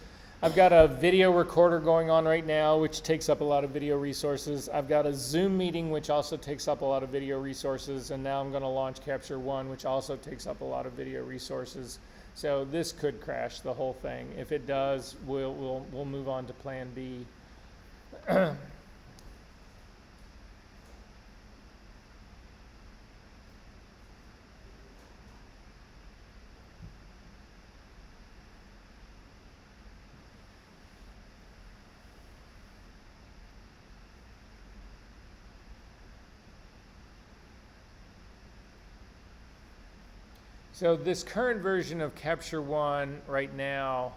I've got a video recorder going on right now, which takes up a lot of video resources. I've got a Zoom meeting, which also takes up a lot of video resources. And now I'm going to launch Capture One, which also takes up a lot of video resources. So this could crash the whole thing. If it does, we'll move on to Plan B. So this current version of Capture One right now,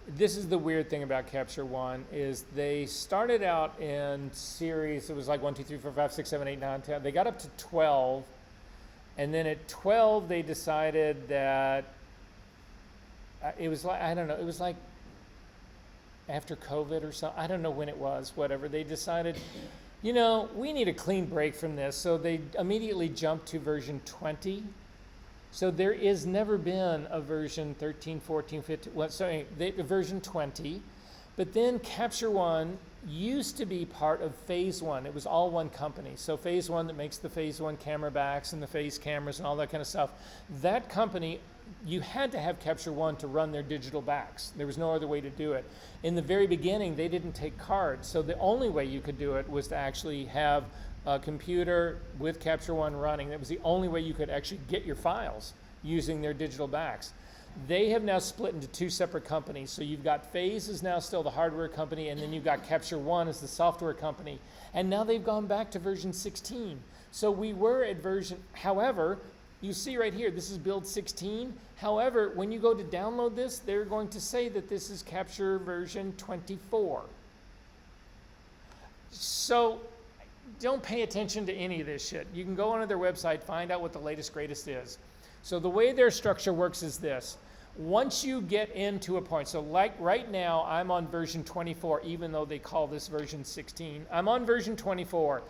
this is the weird thing about Capture One, is they started out in series, it was like 1, 2, 3, 4, 5, 6, 7, 8, 9, 10. They got up to 12, and then at 12 they decided that it was like, I don't know, it was like after COVID or something, I don't know when it was, whatever. They decided, you know, we need a clean break from this, so they immediately jumped to version 20. So there is never been a version 13, 14, 15, well, sorry, version 20. But then Capture One used to be part of Phase One. It was all one company. So Phase One that makes the Phase One camera backs and the phase cameras and all that kind of stuff. That company, you had to have Capture One to run their digital backs. There was no other way to do it. In the very beginning, they didn't take cards. So the only way you could do it was to actually have a computer with Capture One running. That was the only way you could actually get your files using their digital backs. They have now split into two separate companies. So you've got Phase is now still the hardware company, and then you've got Capture One as the software company. And now they've gone back to version 16. So we were at version, however, you see right here, this is build 16. However, when you go to download this, they're going to say that this is Capture version 24. So don't pay attention to any of this shit. You can go onto their website, find out what the latest, greatest is. So the way their structure works is this. Once you get into a point, so like right now, I'm on version 24, even though they call this version 16. I'm on version 24.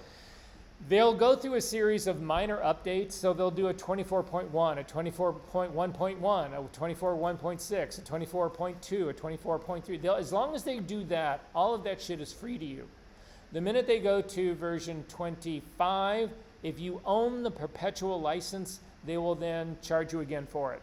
They'll go through a series of minor updates, so they'll do a 24.1, a 24.1.1, a 24.1.6, a 24.2, a 24.3. As long as they do that, all of that shit is free to you. The minute they go to version 25, if you own the perpetual license, they will then charge you again for it.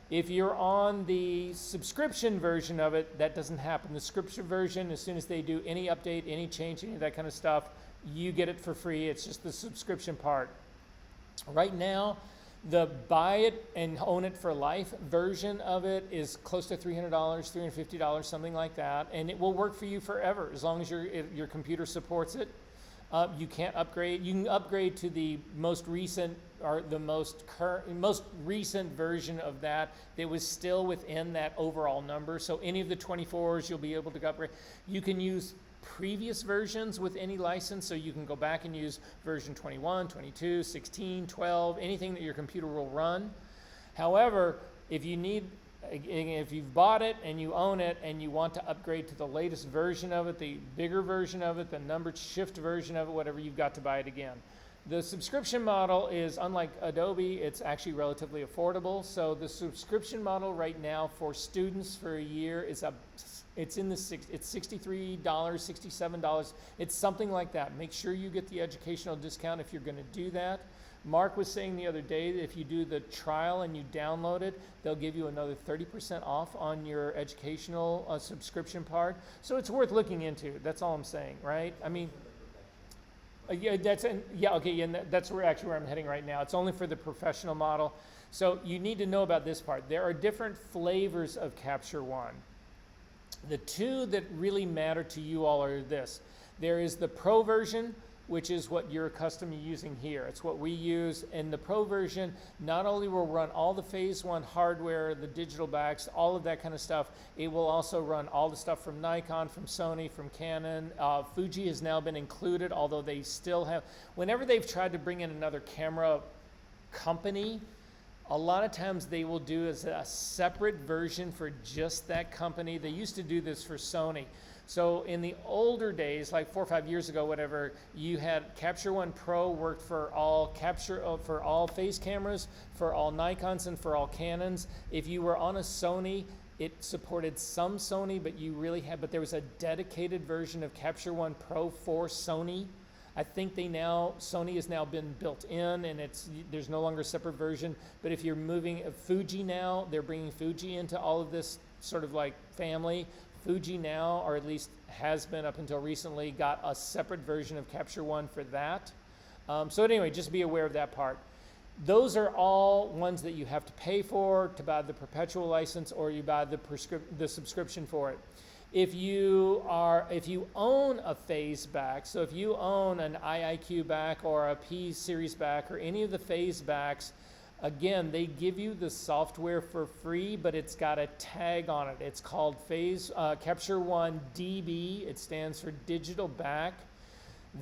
If you're on the subscription version of it, that doesn't happen. The subscription version, as soon as they do any update, any change, any of that kind of stuff, you get it for free. It's just the subscription part. Right now, the buy it and own it for life version of it is close to $300, $350, something like that, and it will work for you forever as long as your computer supports it. You can't upgrade. You can upgrade to the most recent or the most recent version of that was still within that overall number. So any of the 24s, you'll be able to upgrade. You can use previous versions with any license, so you can go back and use version 21, 22, 16, 12, anything that your computer will run. However, if you've bought it and you own it and you want to upgrade to the latest version of it, the bigger version of it, the numbered shift version of it, whatever, you've got to buy it again. The subscription model is, unlike Adobe, it's actually relatively affordable. So the subscription model right now for students for a year is it's $63, $67. It's something like that. Make sure you get the educational discount if you're going to do that. Mark was saying the other day that if you do the trial and you download it, they'll give you another 30% off on your educational subscription part. So it's worth looking into. That's all I'm saying, right? I mean, that's where I'm heading right now. It's only for the professional model. So you need to know about this part. There are different flavors of Capture One. The two that really matter to you all are this. There is the Pro version, which is what you're accustomed to using here. It's what we use. And the Pro version not only will run all the Phase 1 hardware, the digital backs, all of that kind of stuff, it will also run all the stuff from Nikon, from Sony, from Canon. Fuji has now been included, although they still have, whenever they've tried to bring in another camera company, a lot of times they will do as a separate version for just that company. They used to do this for Sony. So in the older days, like 4 or 5 years ago, whatever, you had Capture One Pro worked for all for all phase cameras, for all Nikons, and for all Canons. If you were on a Sony, it supported some Sony, but there was a dedicated version of Capture One Pro for Sony. I think Sony has now been built in, and there's no longer a separate version. But if you're moving Fuji now, they're bringing Fuji into all of this sort of like family. Fuji now, or at least has been up until recently, got a separate version of Capture One for that. So anyway, just be aware of that part. Those are all ones that you have to pay for to buy the perpetual license, or you buy the subscription for it. If you own a phase back, so if you own an IIQ back or a P series back or any of the phase backs, again, they give you the software for free, but it's got a tag on it. It's called Capture One DB. It stands for Digital Back.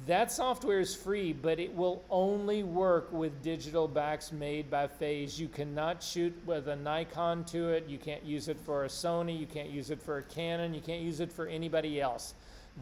That software is free, but it will only work with digital backs made by Phase. You cannot shoot with a Nikon to it. You can't use it for a Sony. You can't use it for a Canon. You can't use it for anybody else.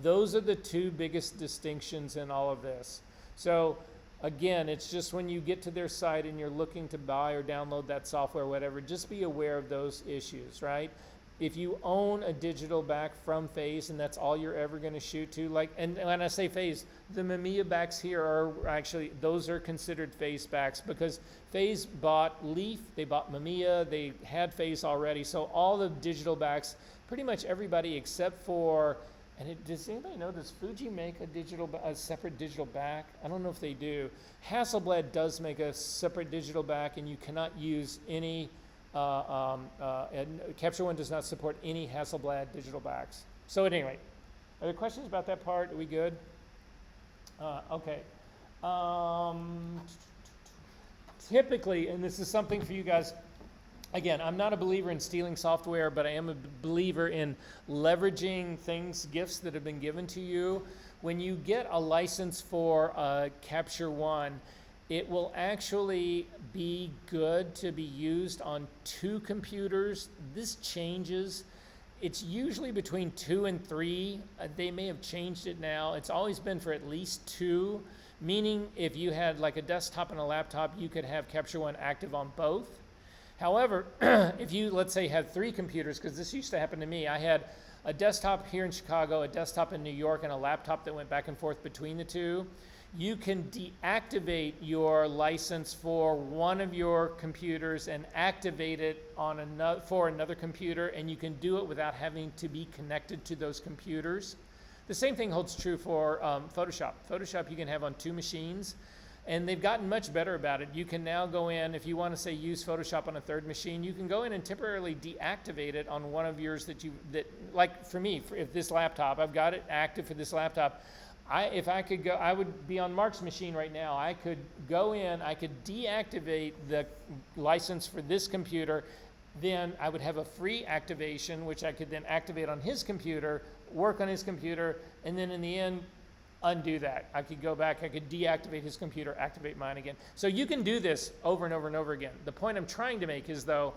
Those are the two biggest distinctions in all of this. So again, it's just when you get to their site and you're looking to buy or download that software or whatever, just be aware of those issues, right? If you own a digital back from Phase and that's all you're ever going to shoot to, and when I say Phase, the Mamiya backs here are actually, those are considered Phase backs because Phase bought Leaf, they bought Mamiya, they had Phase already. So all the digital backs, pretty much everybody except for, does anybody know, does Fuji make a separate digital back? I don't know if they do. Hasselblad does make a separate digital back, and you cannot use any, and Capture One does not support any Hasselblad digital backs. So anyway, are there questions about that part? Are we good? Okay. Typically, and this is something for you guys, again, I'm not a believer in stealing software, but I am a believer in leveraging gifts that have been given to you. When you get a license for Capture One, it will actually be good to be used on 2 computers. This changes. It's usually between 2 and 3. They may have changed it now. It's always been for at least 2, meaning if you had like a desktop and a laptop, you could have Capture One active on both. However, if you, let's say, had 3 computers, because this used to happen to me, I had a desktop here in Chicago, a desktop in New York, and a laptop that went back and forth between the 2. You can deactivate your license for one of your computers and activate it on for another computer, and you can do it without having to be connected to those computers. The same thing holds true for Photoshop. Photoshop you can have on 2 machines, and they've gotten much better about it. You can now go in, if you want to say use Photoshop on a 3rd machine, you can go in and temporarily deactivate it on one of yours like for me, if this laptop, I've got it active for this laptop. If I could go, I would be on Mark's machine right now. I could go in, I could deactivate the license for this computer, then I would have a free activation, which I could then activate on his computer, work on his computer, and then in the end, undo that. I could go back, I could deactivate his computer, activate mine again. So you can do this over and over and over again. The point I'm trying to make is, though,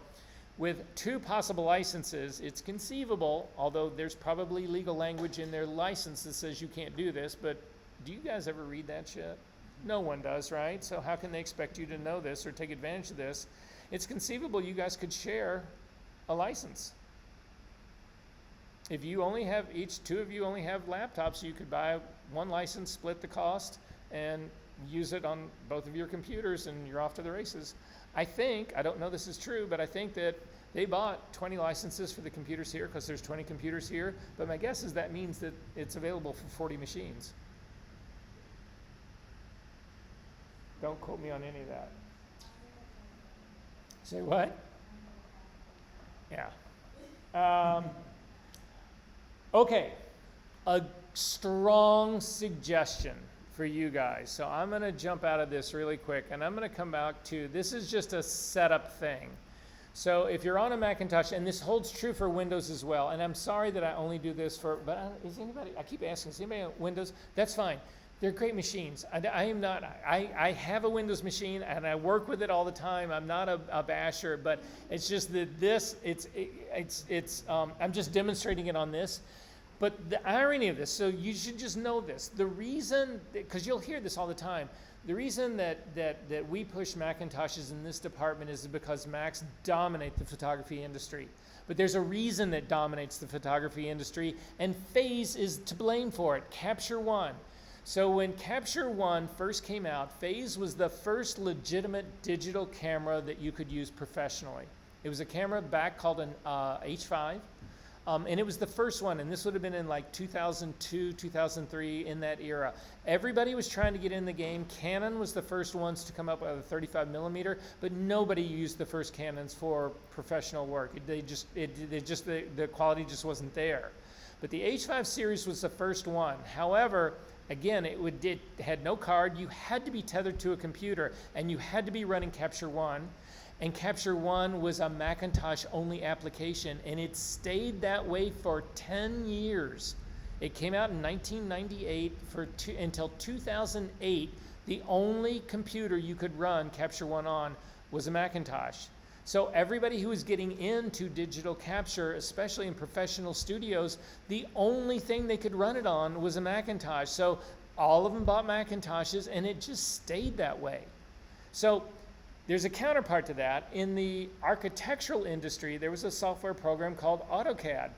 with 2 possible licenses, it's conceivable, although there's probably legal language in their license that says you can't do this, but do you guys ever read that shit? No one does, right? So how can they expect you to know this or take advantage of this? It's conceivable you guys could share a license. If you only have, 2 of you only have laptops, you could buy one license, split the cost, and use it on both of your computers, and you're off to the races. I don't know this is true, but I think that they bought 20 licenses for the computers here because there's 20 computers here, but my guess is that means that it's available for 40 machines. Don't quote me on any of that. Say what? Yeah. Okay, a strong suggestion for you guys. So I'm going to jump out of this really quick, and I'm going to come back to, this is just a setup thing. So if you're on a Macintosh, and this holds true for Windows as well, and I'm sorry that I only do this is anybody, I keep asking, is anybody on Windows? That's fine. They're great machines. I have a Windows machine, and I work with it all the time. I'm not a basher, but it's just that I'm just demonstrating it on this. But the irony of this, so you should just know this. The reason, because you'll hear this all the time, the reason that we push Macintoshes in this department is because Macs dominate the photography industry. But there's a reason that dominates the photography industry, and Phase is to blame for it, Capture One. So when Capture One first came out, Phase was the first legitimate digital camera that you could use professionally. It was a camera back called an H5. And it was the first one, and this would have been in like 2002, 2003, in that era. Everybody was trying to get in the game. Canon was the first ones to come up with a 35 millimeter, but nobody used the first Canons for professional work. The quality just wasn't there. But the H5 series was the first one. However, again, it had no card. You had to be tethered to a computer, and you had to be running Capture One. And Capture One was a Macintosh-only application, and it stayed that way for 10 years. It came out in 1998 until 2008. The only computer you could run Capture One on was a Macintosh. So everybody who was getting into digital capture, especially in professional studios, the only thing they could run it on was a Macintosh. So all of them bought Macintoshes, and it just stayed that way. So there's a counterpart to that. In the architectural industry, there was a software program called AutoCAD.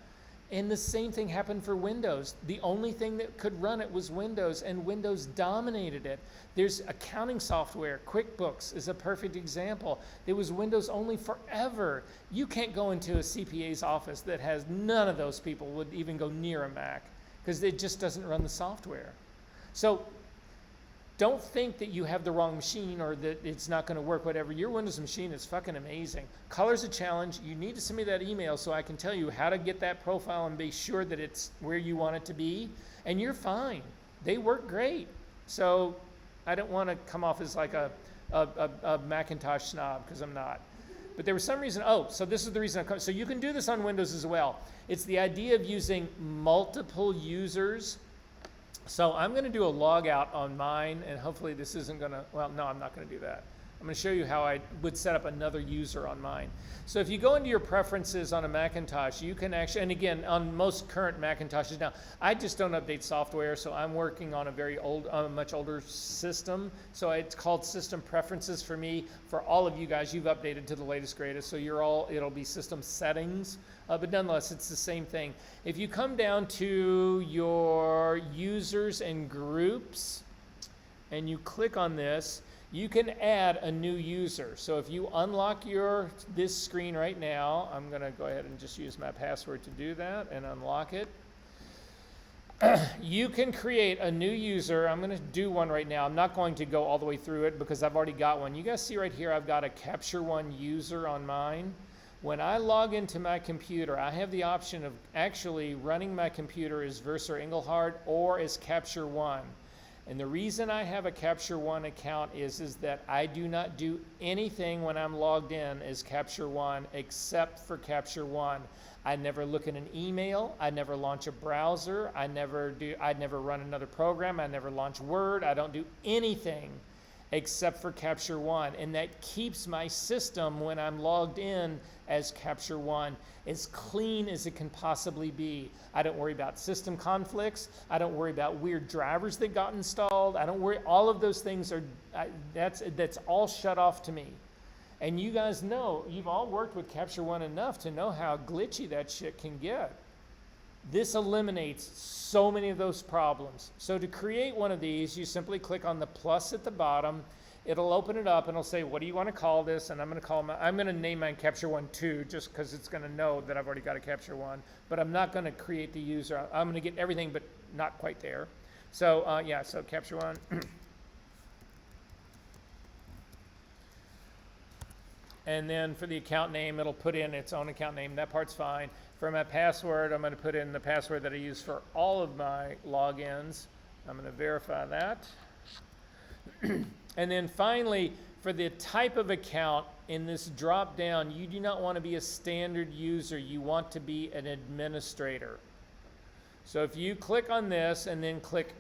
And the same thing happened for Windows. The only thing that could run it was Windows, and Windows dominated it. There's accounting software. QuickBooks is a perfect example. It was Windows only forever. You can't go into a CPA's office that has none of those people would even go near a Mac because it just doesn't run the software. So don't think that you have the wrong machine or that it's not going to work, whatever. Your Windows machine is fucking amazing. Color's a challenge. You need to send me that email so I can tell you how to get that profile and be sure that it's where you want it to be. And you're fine. They work great. So I don't want to come off as like a Macintosh snob, because I'm not. But there was some reason, so this is the reason I'm coming. So you can do this on Windows as well. It's the idea of using multiple users. So I'm going to do a log out on mine, and hopefully this isn't going to, well, no, I'm not going to do that. I'm going to show you how I would set up another user on mine. So if you go into your preferences on a Macintosh, you can actually, and again, on most current Macintoshes now, I just don't update software, so I'm working on a very old, much older system. So it's called System Preferences for me. For all of you guys, you've updated to the latest, greatest, so you're all, it'll be System Settings. But nonetheless, it's the same thing. If you come down to your users and groups, and you click on this, you can add a new user. So if you unlock this screen right now, I'm going to go ahead and just use my password to do that and unlock it. You can create a new user. I'm going to do one right now. I'm not going to go all the way through it because I've already got one. You guys see right here, I've got a Capture One user on mine. When I log into my computer, I have the option of actually running my computer as Verser Engelhard or as Capture One. And the reason I have a Capture One account is that I do not do anything when I'm logged in as Capture One except for Capture One. I never look at an email. I never launch a browser. I never run another program. I never launch Word. I don't do anything except for Capture One. And that keeps my system when I'm logged in as Capture One as clean as it can possibly be. I don't worry about system conflicts. I don't worry about weird drivers that got installed. I don't worry, all of those things are, that's all shut off to me. And you guys know, you've all worked with Capture One enough to know how glitchy that shit can get. This eliminates so many of those problems. So to create one of these, you simply click on the plus at the bottom. It'll open it up and it'll say, what do you want to call this? And I'm going to name mine Capture One 2 just because it's going to know that I've already got a Capture One. But I'm not going to create the user. I'm going to get everything, but not quite there. So yeah, so Capture One. And then for the account name, it'll put in its own account name. That part's fine. For my password, I'm going to put in the password that I use for all of my logins. I'm going to verify that. And then finally, for the type of account in this drop down, you do not want to be a standard user. You want to be an administrator. So if you click on this and then click,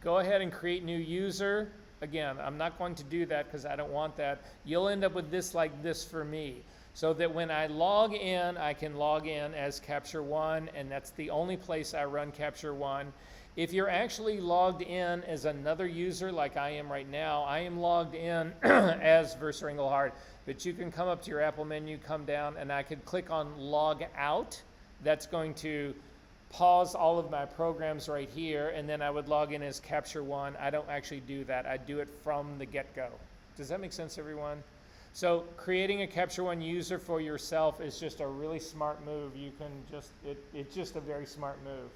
go ahead and create new user. Again, I'm not going to do that because I don't want that. You'll end up with this like this for me. So that when I log in, I can log in as Capture One, and that's the only place I run Capture One. If you're actually logged in as another user like I am right now, I am logged in as Verser Engelhard, but you can come up to your Apple menu, come down, and I could click on Log Out. That's going to pause all of my programs right here, and then I would log in as Capture One. I don't actually do that. I do it from the get-go. Does that make sense, everyone? So creating a Capture One user for yourself is just a really smart move. You can just, it's just a very smart move.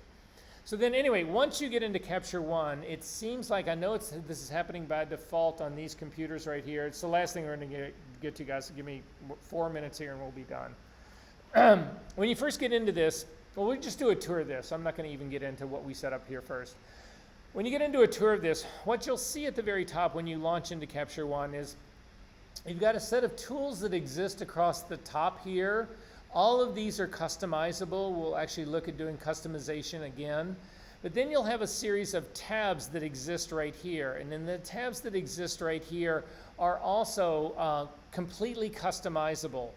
So then anyway, once you get into Capture One, it seems like, I know this is happening by default on these computers right here. It's the last thing we're going to get to, guys. So give me 4 minutes here and we'll be done. When you first get into this, well, we'll just do a tour of this. I'm not going to even get into what we set up here first. When you get into a tour of this, what you'll see at the very top when you launch into Capture One is you've got a set of tools that exist across the top here. All of these are customizable. We'll actually look at doing customization again. But then you'll have a series of tabs that exist right here. And then the tabs that exist right here are also completely customizable.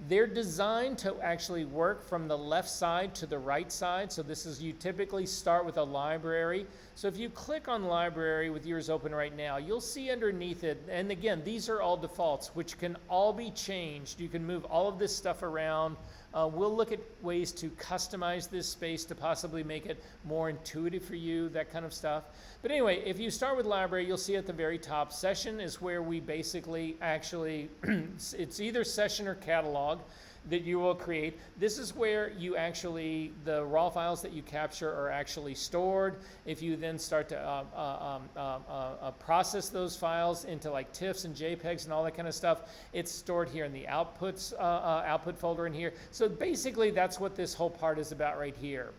They're designed to actually work from the left side to the right side. So this is, you typically start with a library. So if you click on library with yours open right now, you'll see underneath it, and again, these are all defaults, which can all be changed. You can move all of this stuff around. We'll look at ways to customize this space to possibly make it more intuitive for you, that kind of stuff. But anyway, if you start with library, you'll see at the very top, session is where we basically actually, it's either session or catalog that you will create. This is where you actually, the raw files that you capture are actually stored. If you then start to process those files into like TIFFs and JPEGs and all that kind of stuff, it's stored here in the outputs, output folder in here. So basically that's what this whole part is about right here.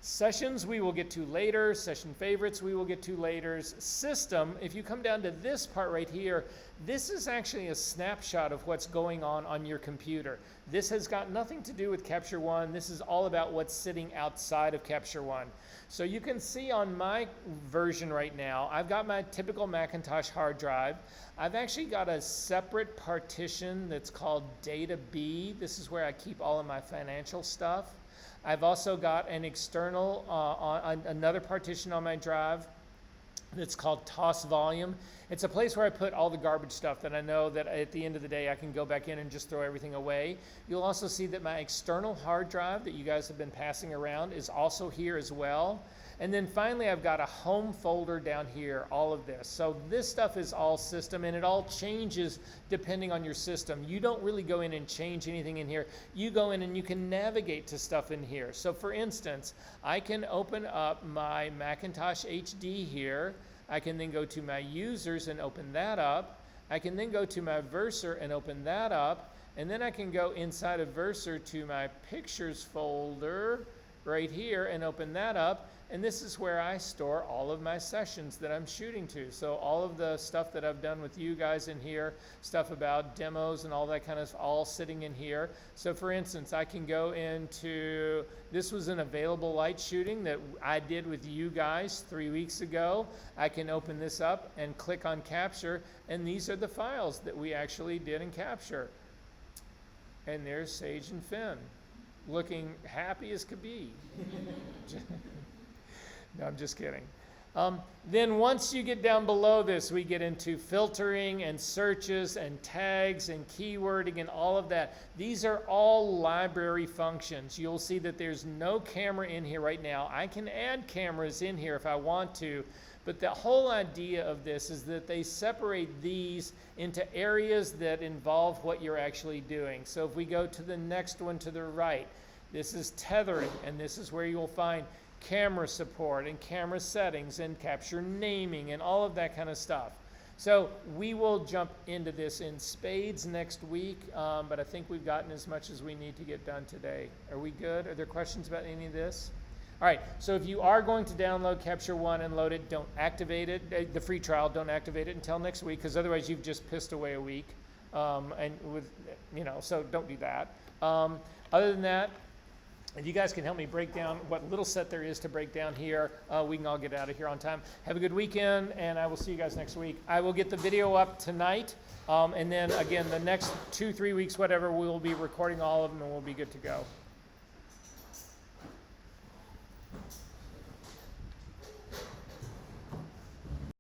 Sessions we will get to later. Session favorites we will get to later. System, if you come down to this part right here, this is actually a snapshot of what's going on your computer. This has got nothing to do with Capture One. This is all about what's sitting outside of Capture One. So you can see on my version right now, I've got my typical Macintosh hard drive. I've actually got a separate partition that's called Data B. This is where I keep all of my financial stuff. I've also got an external, another partition on my drive that's called Toss Volume. It's a place where I put all the garbage stuff that I know that at the end of the day I can go back in and just throw everything away. You'll also see that my external hard drive that you guys have been passing around is also here as well. And then finally I've got a home folder down here, all of this. So this stuff is all system, and it all changes depending on your system. You don't really go in and change anything in here. You go in and you can navigate to stuff in here. So for instance, I can open up my Macintosh HD here. I can then go to my users and open that up. I can then go to my Verser and open that up. And then I can go inside of Verser to my pictures folder right here and open that up. And this is where I store all of my sessions that I'm shooting to. So all of the stuff that I've done with you guys in here, stuff about demos and all that kind of all sitting in here. So for instance, I can go into, this was an available light shooting that I did with you guys 3 weeks ago. I can open this up and click on Capture, and these are the files that we actually did in Capture. And there's Sage and Finn, looking happy as could be. No, I'm just kidding. Then once you get down below this, we get into filtering and searches and tags and keywording and all of that. These are all library functions. You'll see that there's no camera in here right now. I can add cameras in here if I want to, but the whole idea of this is that they separate these into areas that involve what you're actually doing. So if we go to the next one to the right, this is tethering, and this is where you'll find camera support and camera settings and capture naming and all of that kind of stuff. So we will jump into this in spades next week, but I think we've gotten as much as we need to get done today. Are we good? Are there questions about any of this? All right, so if you are going to download Capture One and load it, don't activate it, the free trial, don't activate it until next week, because otherwise you've just pissed away a week, and with, you know, so don't do that. Other than that, if you guys can help me break down what little set there is to break down here, we can all get out of here on time. Have a good weekend, and I will see you guys next week. I will get the video up tonight, and then again, the next 2-3 weeks, whatever, we will be recording all of them, and we'll be good to go.